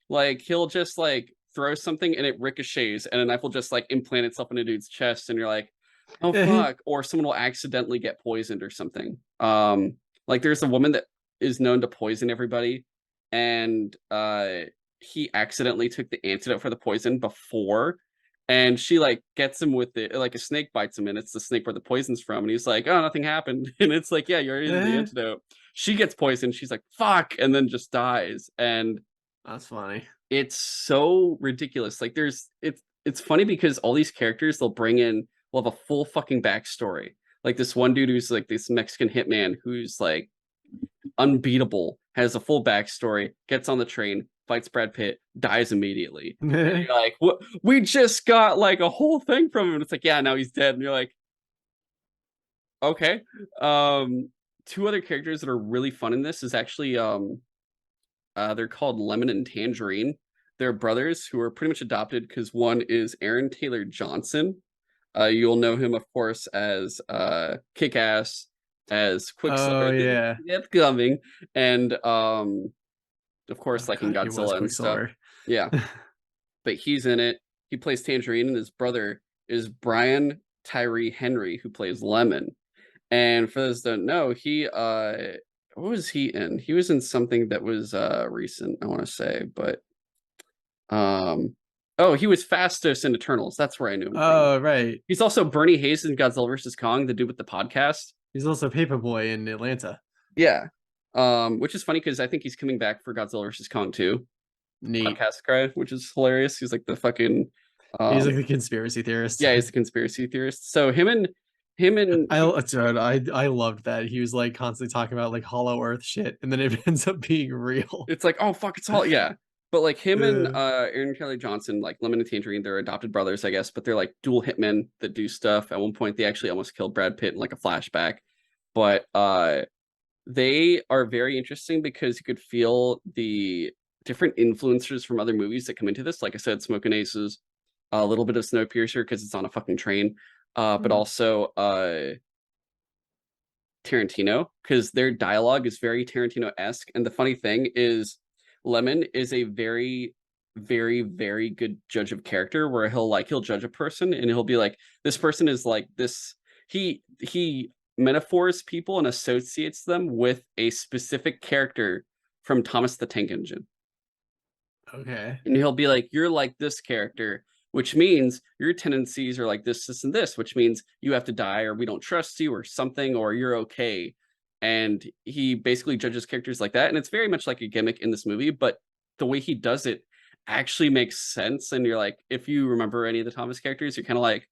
Like he'll just like throw something and it ricochets, and a knife will just like implant itself in a dude's chest, and you're like, oh fuck. Or someone will accidentally get poisoned or something. Like there's a woman that is known to poison everybody, and he accidentally took the antidote for the poison before, and she like gets him with it, like a snake bites him, and it's the snake where the poison's from, and he's like, oh, nothing happened. And it's like, yeah, you already did the antidote. She gets poisoned, she's like, fuck, and then just dies. And that's funny. It's so ridiculous. Like it's funny because all these characters will have a full fucking backstory. Like this one dude who's like this Mexican hitman who's like unbeatable, has a full backstory, gets on the train, fights Brad Pitt, dies immediately. And you're like, what? We just got like a whole thing from him. And it's like, yeah, now he's dead. And you're like, okay. Two other characters that are really fun in this is actually they're called Lemon and Tangerine. They're brothers who are pretty much adopted because one is Aaron Taylor Johnson. You'll know him, of course, as Kick-Ass, as Quicksilver. Oh yeah, it's coming, and of course, like in Godzilla and stuff. Yeah, but he's in it. He plays Tangerine, and his brother is Brian Tyree Henry, who plays Lemon. And for those that don't know, he what was he in? He was in something that was recent, I want to say, but oh, he was Fastos in Eternals. That's where I knew him from. Oh, right. He's also Bernie Hayes in Godzilla vs. Kong, the dude with the podcast. He's also Paperboy in Atlanta. Yeah. Which is funny because I think he's coming back for Godzilla vs. Kong too. Neat. Podcast guy, which is hilarious. He's like the fucking he's like the conspiracy theorist. Yeah, he's the conspiracy theorist. So him and I loved that. He was like constantly talking about like Hollow Earth shit, and then it ends up being real. It's like, oh fuck, it's all yeah. But like him and Aaron Taylor Johnson, like Lemon and Tangerine, they're adopted brothers, I guess, but they're like dual hitmen that do stuff. At one point, they actually almost killed Brad Pitt in like a flashback. but they are very interesting because you could feel the different influencers from other movies that come into this. Like I said, Smoking Aces, a little bit of Snowpiercer because it's on a fucking train, but also Tarantino, because their dialogue is very Tarantino-esque. And the funny thing is, Lemon is a very, very, very good judge of character, where he'll judge a person and he'll be like, this person is like this. He metaphors people and associates them with a specific character from Thomas the Tank Engine. Okay. And he'll be like, you're like this character, which means your tendencies are like this, and this, which means you have to die, or we don't trust you, or something, or you're okay. And he basically judges characters like that. And it's very much like a gimmick in this movie, but the way he does it actually makes sense. And you're like, if you remember any of the Thomas characters, you're kind of like,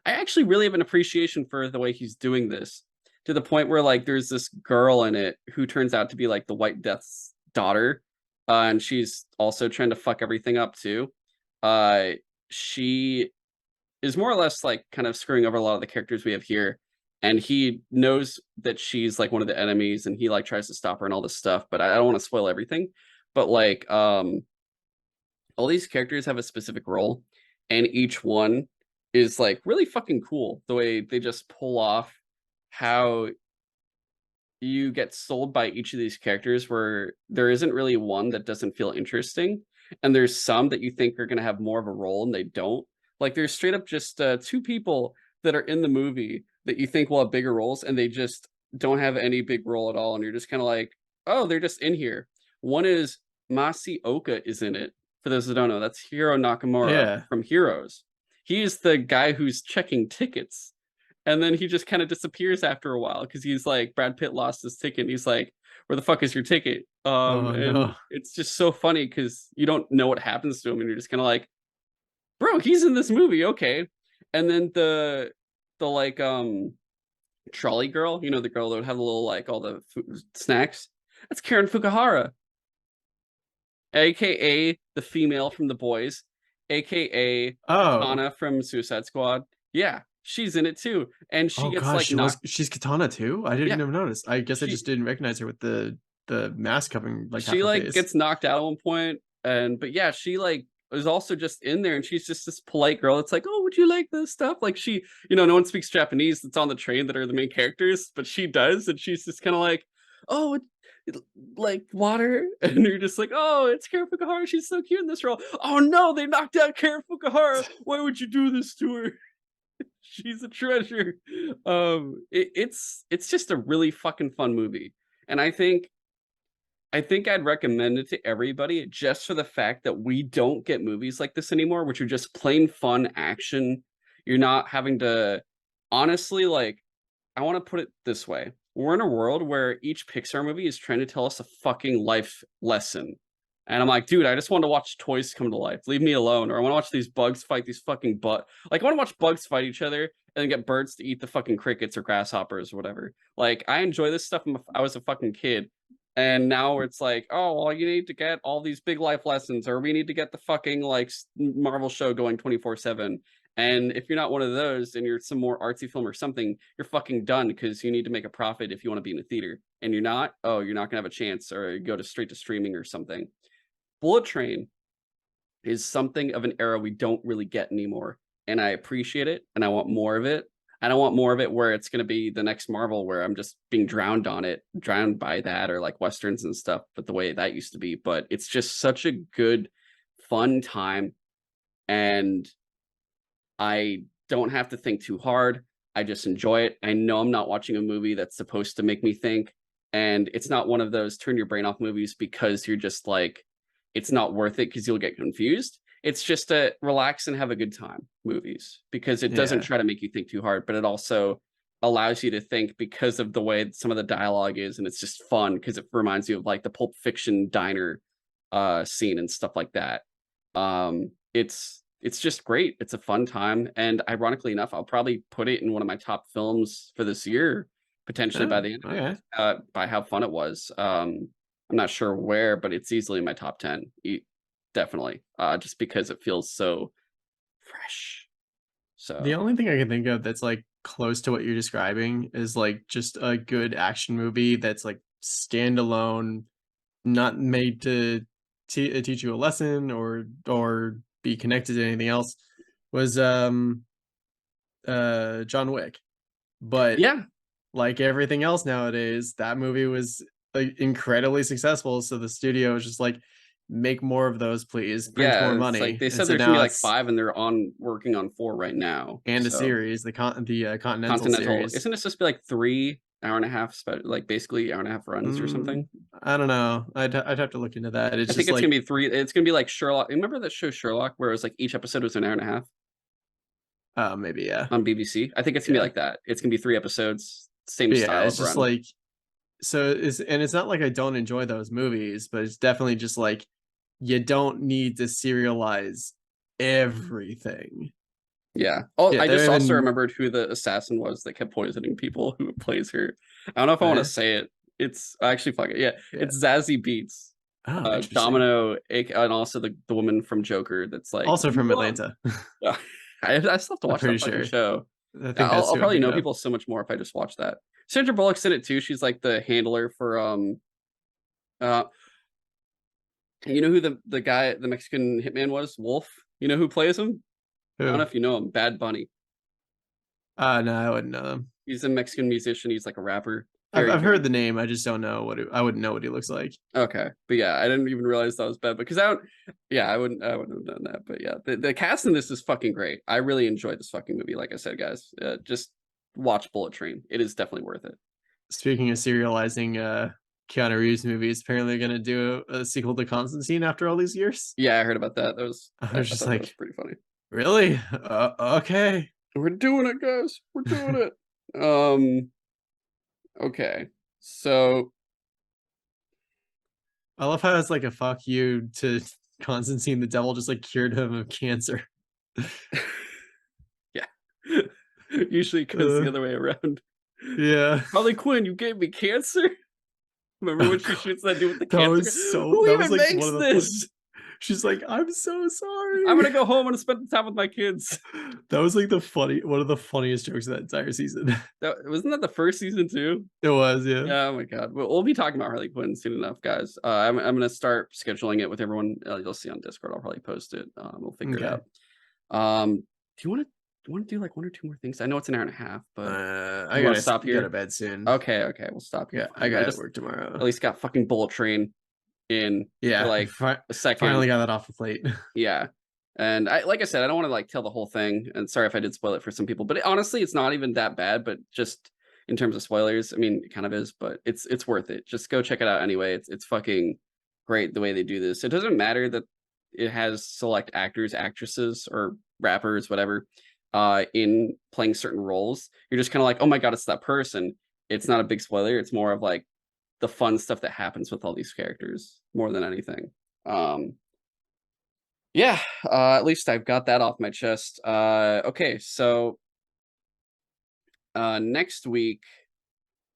I actually really have an appreciation for the way he's doing this, to the point where like there's this girl in it who turns out to be like the White Death's daughter, and she's also trying to fuck everything up too. She is more or less like kind of screwing over a lot of the characters we have here, and he knows that she's like one of the enemies, and he like tries to stop her and all this stuff. But I don't want to spoil everything. But like, all these characters have a specific role, and each one is like really fucking cool. The way they just pull off how you get sold by each of these characters, where there isn't really one that doesn't feel interesting, and there's some that you think are going to have more of a role and they don't. Like there's straight up just two people that are in the movie that you think will have bigger roles, and they just don't have any big role at all, and you're just kind of like, oh, they're just in here. One is Masi Oka is in it. For those that don't know, that's Hiro Nakamura Yeah. from Heroes. He's the guy who's checking tickets, and then he just kind of disappears after a while because he's like, Brad Pitt lost his ticket, and he's like, where the fuck is your ticket? Oh And no. it's just so funny because you don't know what happens to him, and you're just kind of like, bro, he's in this movie, okay. And then the like trolley girl, you know, the girl that would have the little like all the snacks, that's Karen Fukuhara, aka the female from The Boys, aka Oh. Katana from Suicide Squad. Yeah, she's in it too, and she Oh gets gosh, like knocked. she's Katana too? I didn't Yeah, even notice. I guess I she just didn't recognize her with the mask covering like half she her like face. gets knocked out at one point, and but yeah, she like is also just in there, and she's just this polite girl. It's like, oh, would you like this stuff? Like she, no one speaks Japanese that's on the train that are the main characters, but she does, and she's just kind of like, oh, like water, and you're just like, oh, it's Karen Fukuhara. She's so cute in this role. Oh no, they knocked out Karen Fukuhara. Why would you do this to her? She's a treasure. It's just a really fucking fun movie, and I think I'd recommend it to everybody just for the fact that we don't get movies like this anymore, which are just plain fun action. You're not having to, honestly, like, I want to put it this way. We're in a world where each Pixar movie is trying to tell us a fucking life lesson. And I'm like, dude, I just want to watch toys come to life. Leave me alone. Or I want to watch these bugs fight these fucking like, I want to watch bugs fight each other and then get birds to eat the fucking crickets or grasshoppers or whatever. Like, I enjoy this stuff. I was a fucking kid. And now it's like, oh, well, you need to get all these big life lessons, or we need to get the fucking like Marvel show going 24/7. And if you're not one of those and you're some more artsy film or something, you're fucking done because you need to make a profit if you want to be in a theater. And you're not, oh, you're not gonna have a chance, or go to straight to streaming or something. Bullet Train is something of an era we don't really get anymore. And I appreciate it, and I want more of it. I don't want more of it where it's going to be the next Marvel where I'm just being drowned by that, or like Westerns and stuff, but the way that used to be. But it's just such a good, fun time. And I don't have to think too hard. I just enjoy it. I know I'm not watching a movie that's supposed to make me think. And it's not one of those turn your brain off movies because you're just like, it's not worth it because you'll get confused. It's just a relax and have a good time movies, because it doesn't Yeah. try to make you think too hard, but it also allows you to think because of the way some of the dialogue is, and it's just fun because it reminds you of like the Pulp Fiction diner scene and stuff like that. It's just great. It's a fun time, and ironically enough, I'll probably put it in one of my top films for this year, potentially by Oh, the end of okay. it, by how fun it was. I'm not sure where, but it's easily in my top 10. Definitely. Just because it feels so fresh. The So only thing I can think of that's like close to what you're describing is like just a good action movie that's like standalone, not made to teach you a lesson or be connected to anything else, was John Wick. But Yeah, like everything else nowadays, that movie was like incredibly successful. So the studio was just like, make more of those, please. Print more yeah. It's like money. they And said so there's gonna be now like it's 5, and they're on working on 4 right now. and a So series, the Continental Continental, series. isn't it supposed to be like 3 hour and a half, like basically hour-and-a-half runs or something? I don't know. I'd have to look into that. It's I think just it's gonna like, be 3. It's gonna be like Sherlock. Remember that show Sherlock, where it was like each episode was an hour and a half maybe, yeah. on BBC? I think it's gonna be Yeah. like that. It's gonna be 3 episodes, same But yeah, style it's of just run. like, so it's not like I don't enjoy those movies, but it's definitely just like, you don't need to serialize everything. Yeah. Oh, Yeah, I they're just also even remembered who the assassin was that kept poisoning people who plays her. I don't know if I want to say it. It's actually fuck it. Yeah, yeah. it's Zazie Beats, Oh, interesting. Domino, and also the woman from Joker. That's like, Also from "Mom." Atlanta. Yeah. I still have to I'm watch pretty that fucking sure. show. I Yeah, think I'll, that's I'll who I'm probably thinking know of. people so much more if I just watch that. Sandra Bullock's in it too. She's like the handler for uh you know who the guy, the Mexican hitman was? Wolf. You know who plays him? I don't know Who? if you know him. Bad Bunny. No, I wouldn't know them. He's a Mexican musician. He's like a rapper. I've Very, I've heard very the name. I just don't know I wouldn't know what he looks like. okay. But yeah, I didn't even realize that was bad because I don't. Yeah, I wouldn't have done that. But yeah, the cast in this is fucking great. I really enjoyed this fucking movie. Like I said, guys, just watch Bullet Train. It is definitely worth it. Speaking of serializing Keanu Reeves movies, apparently they're gonna do a sequel to Constantine after all these years. Yeah, I heard about that. That was I I was just thought that was like, pretty funny. really? Okay. We're doing it, guys. We're doing it. Okay. So I love how it's like a fuck you to Constantine. The devil just like cured him of cancer. yeah. Usually it goes the Uh, other way around. yeah. Harley Quinn, you gave me cancer. Remember Oh when she god, shoots that dude with the that cancer? was so. Who That was even like one makes of the this? funniest. She's like, I'm so I'm sorry. gonna go home and spend time with my kids. That was like one of the funniest jokes of that entire season. That wasn't that the first season too? It was, yeah. Yeah. Oh my god. We'll be talking about Harley Quinn soon enough, guys. I'm gonna start scheduling it with everyone. You'll see on Discord. I'll probably post it. We'll figure it Okay. out. Do you want to do like 1 or 2 more things? I know it's an hour and a half, but I you want to gotta stop go here? to bed soon. Okay. Okay. We'll stop here. Yeah, I Fine. I gotta just work at tomorrow. least got fucking Bullet Train in for Yeah, like a second. finally got that off the plate. Yeah. And like I said, I don't want to like tell the whole thing. And sorry if I did spoil it for some people, but honestly, it's not even that bad. But just in terms of spoilers, I mean, it kind of is, but it's worth it. Just go check it out anyway. It's fucking great the way they do this. It doesn't matter that it has select actors, actresses, or rappers, whatever, in playing certain roles. You're just kind of like, oh my god, it's that person. It's not a big spoiler. It's more of like the fun stuff that happens with all these characters more than anything. Yeah, at least I've got that off my chest. Okay, so next week,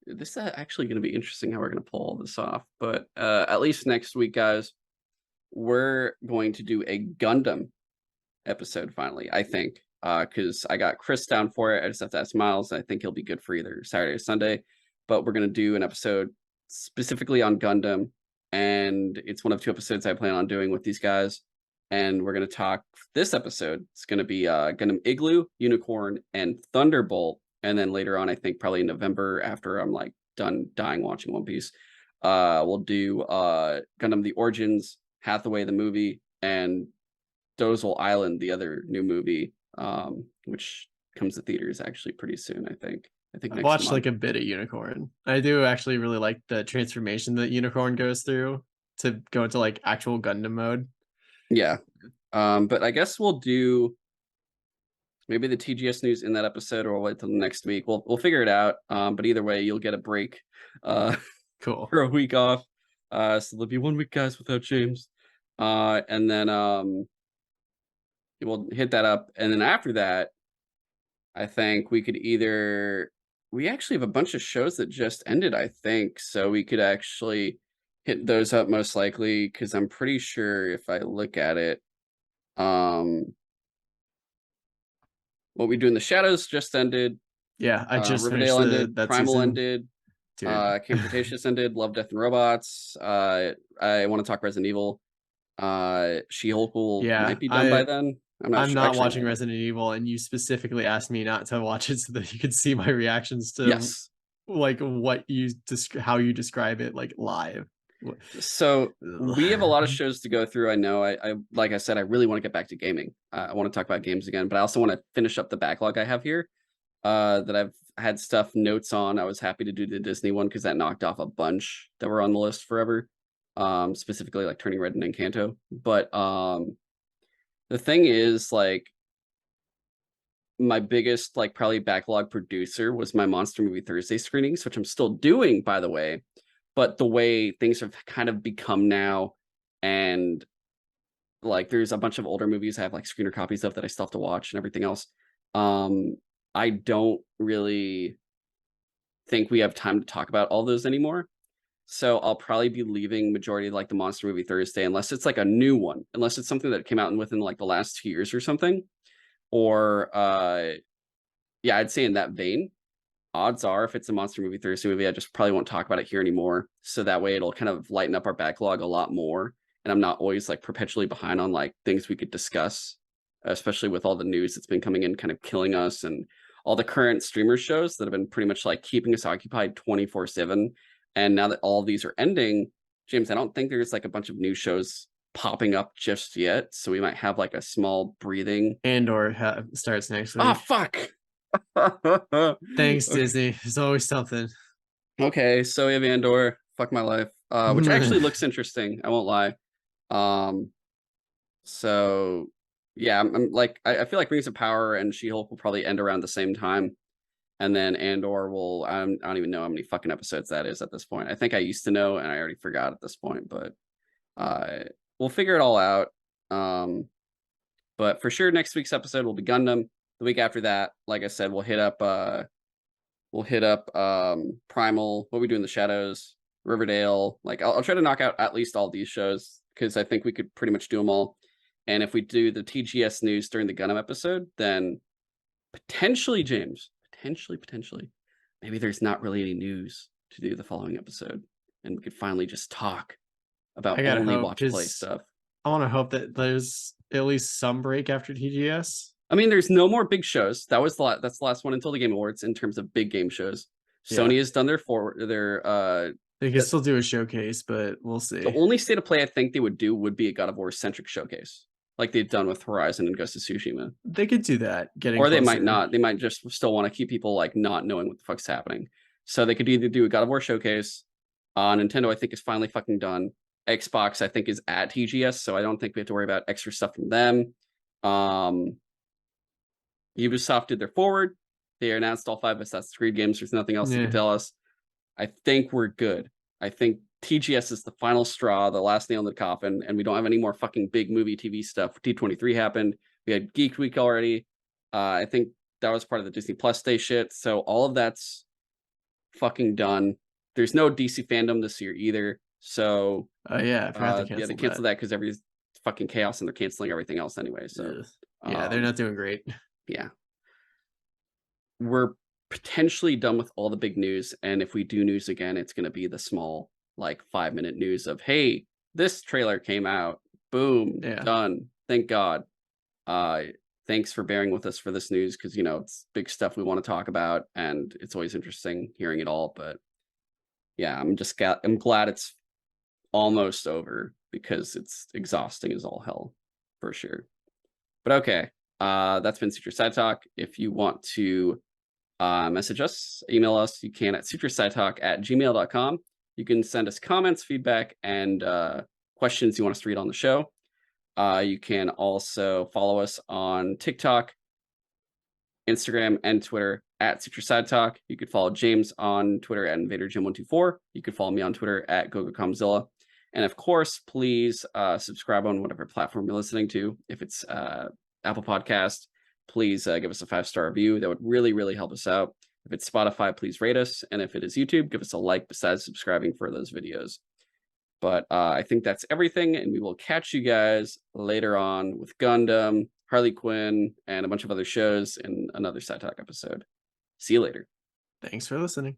this is actually going to be interesting how we're going to pull all this off. But at least next week, guys, we're going to do a Gundam episode finally, I think, because I got Chris down for it. I just have to ask Miles. I think he'll be good for either Saturday or Sunday. But we're going to do an episode specifically on Gundam, and it's one of 2 episodes I plan on doing with these guys. And we're going to talk this episode. It's going to be Gundam Igloo, Unicorn, and Thunderbolt. And then later on, I think probably in November, after I'm like done dying watching One Piece, we'll do Gundam The Origins, Hathaway the movie, and Dozle Island, the other new movie, which comes to theaters actually pretty soon, I think. I think I next watched month. like a bit of Unicorn. I do actually really like the transformation that Unicorn goes through to go into like actual Gundam mode. Yeah. But I guess we'll do maybe the TGS news in that episode, or we'll wait till next week. We'll figure it out. But either way, you'll get a break Cool. for a week off. So there'll be 1 week, guys, without James. And then we'll hit that up. And then after that, I think we could we actually have a bunch of shows that just ended, I think. So we could actually hit those up most likely, because I'm pretty sure if I look at it, What We Do in the Shadows just ended. Yeah, I just finished Riverdale ended, that Primal season. ended, Dude. Camp Cretaceous ended, Love, Death, and Robots. I want to talk Resident Evil. She-Hulk Yeah, might be done by then. I'm not I'm sure. not Actually, watching Resident Evil, and you specifically asked me not to watch it so that you could see my reactions to yes. like what you how you describe it like live. So we have a lot of Ugh. shows to go through. I know. I like I said, I really want to get back to gaming. I want to talk about games again, but I also want to finish up the backlog I have here. That I've had notes on. I was happy to do the Disney one because that knocked off a bunch that were on the list forever. Specifically like Turning Red and Encanto. But the thing is, like, my biggest, like, probably backlog producer was my Monster Movie Thursday screenings, which I'm still doing, by the way. But the way things have kind of become now, and like there's a bunch of older movies I have like screener copies of that I still have to watch and everything else. Um, I don't really think we have time to talk about all those anymore. So I'll probably be leaving majority of like the Monster Movie Thursday, unless it's like a new one, unless it's something that came out within like the last 2 years or something. Or yeah, I'd say in that vein. Odds are, if it's a Monster Movie Thursday movie, I just probably won't talk about it here anymore. So that way it'll kind of lighten up our backlog a lot more. And I'm not always like perpetually behind on like things we could discuss, especially with all the news that's been coming in, kind of killing us, and all the current streamer shows that have been pretty much like keeping us occupied 24/7. And now that all of these are ending, James, I don't think there's like a bunch of new shows popping up just yet. So we might have like a small breathing. Andor starts next Oh, week. fuck. Thanks, Okay. Disney. There's always something. Okay, so we have Andor. Fuck my life. Which actually looks interesting. I won't lie. Um, so yeah, I'm like, I feel like Rings of Power and She-Hulk will probably end around the same time, and then Andor will. I don't even know how many fucking episodes that is at this point. I think I used to know, and I already forgot at this point. But uh, we'll figure it all out. But for sure, next week's episode will be Gundam. The week after that, like I said, we'll hit up Primal, What We Do in the Shadows, Riverdale. Like I'll try to knock out at least all these shows because I think we could pretty much do them all. And if we do the TGS news during the Gundam episode, then potentially, James, potentially, maybe there's not really any news to do the following episode, and we could finally just talk I about gotta only hope watch play because stuff. I want to hope that there's at least some break after TGS. I mean, there's no more big shows. That's the last one until the Game Awards in terms of big game shows. Yeah, Sony has done their they could still do a showcase, but we'll the see. only state of play I think they would do would be a God of War centric showcase, like they've done with Horizon and Ghost of Tsushima. They could do that. Getting Or they might closer. not. They might just still want to keep people like not knowing what the fuck's happening. So they could either do a God of War showcase. Nintendo, I think, is finally fucking done. Xbox, I think, is at TGS, so I don't think we have to worry about extra stuff from them. Ubisoft did their forward. They announced all 5 Assassin's Creed games. There's nothing else they Yeah. can tell us. I think we're good. I think TGS is the final straw, the last nail in the coffin, and we don't have any more fucking big movie TV stuff. D23 happened. We had Geek Week already. I think that was part of the Disney Plus Day shit. So all of that's fucking done. There's no DC fandom this year either. So Yeah, I forgot to yeah, they cancel canceled that because every fucking chaos and they're canceling everything else anyway. So Ugh. Yeah, they're not doing great. yeah. We're potentially done with all the big news, and if we do news again, it's going to be the small like 5-minute news of, hey, this trailer came out, boom, Yeah. done, thank God. Thanks for bearing with us for this news, because you know it's big stuff we want to talk about, and it's always interesting hearing it all. But yeah, I'm glad it's almost over, because it's exhausting as all hell for sure. But okay, that's been Sutro Sidetalk. If you want to message us, email us, you can at sutrosidetalk@gmail.com. You can send us comments, feedback, and questions you want us to read on the show. You can also follow us on TikTok, Instagram, and Twitter at Sutro Sidetalk. You could follow James on Twitter at InvaderJim124. You could follow me on Twitter at GoGoComzilla. And of course, please subscribe on whatever platform you're listening to. If it's Apple Podcast, please give us a 5-star review. That would really, really help us out. If it's Spotify, please rate us. And if it is YouTube, give us a like besides subscribing for those videos. But I think that's everything. And we will catch you guys later on with Gundam, Harley Quinn, and a bunch of other shows in another Side Talk episode. See you later. Thanks for listening.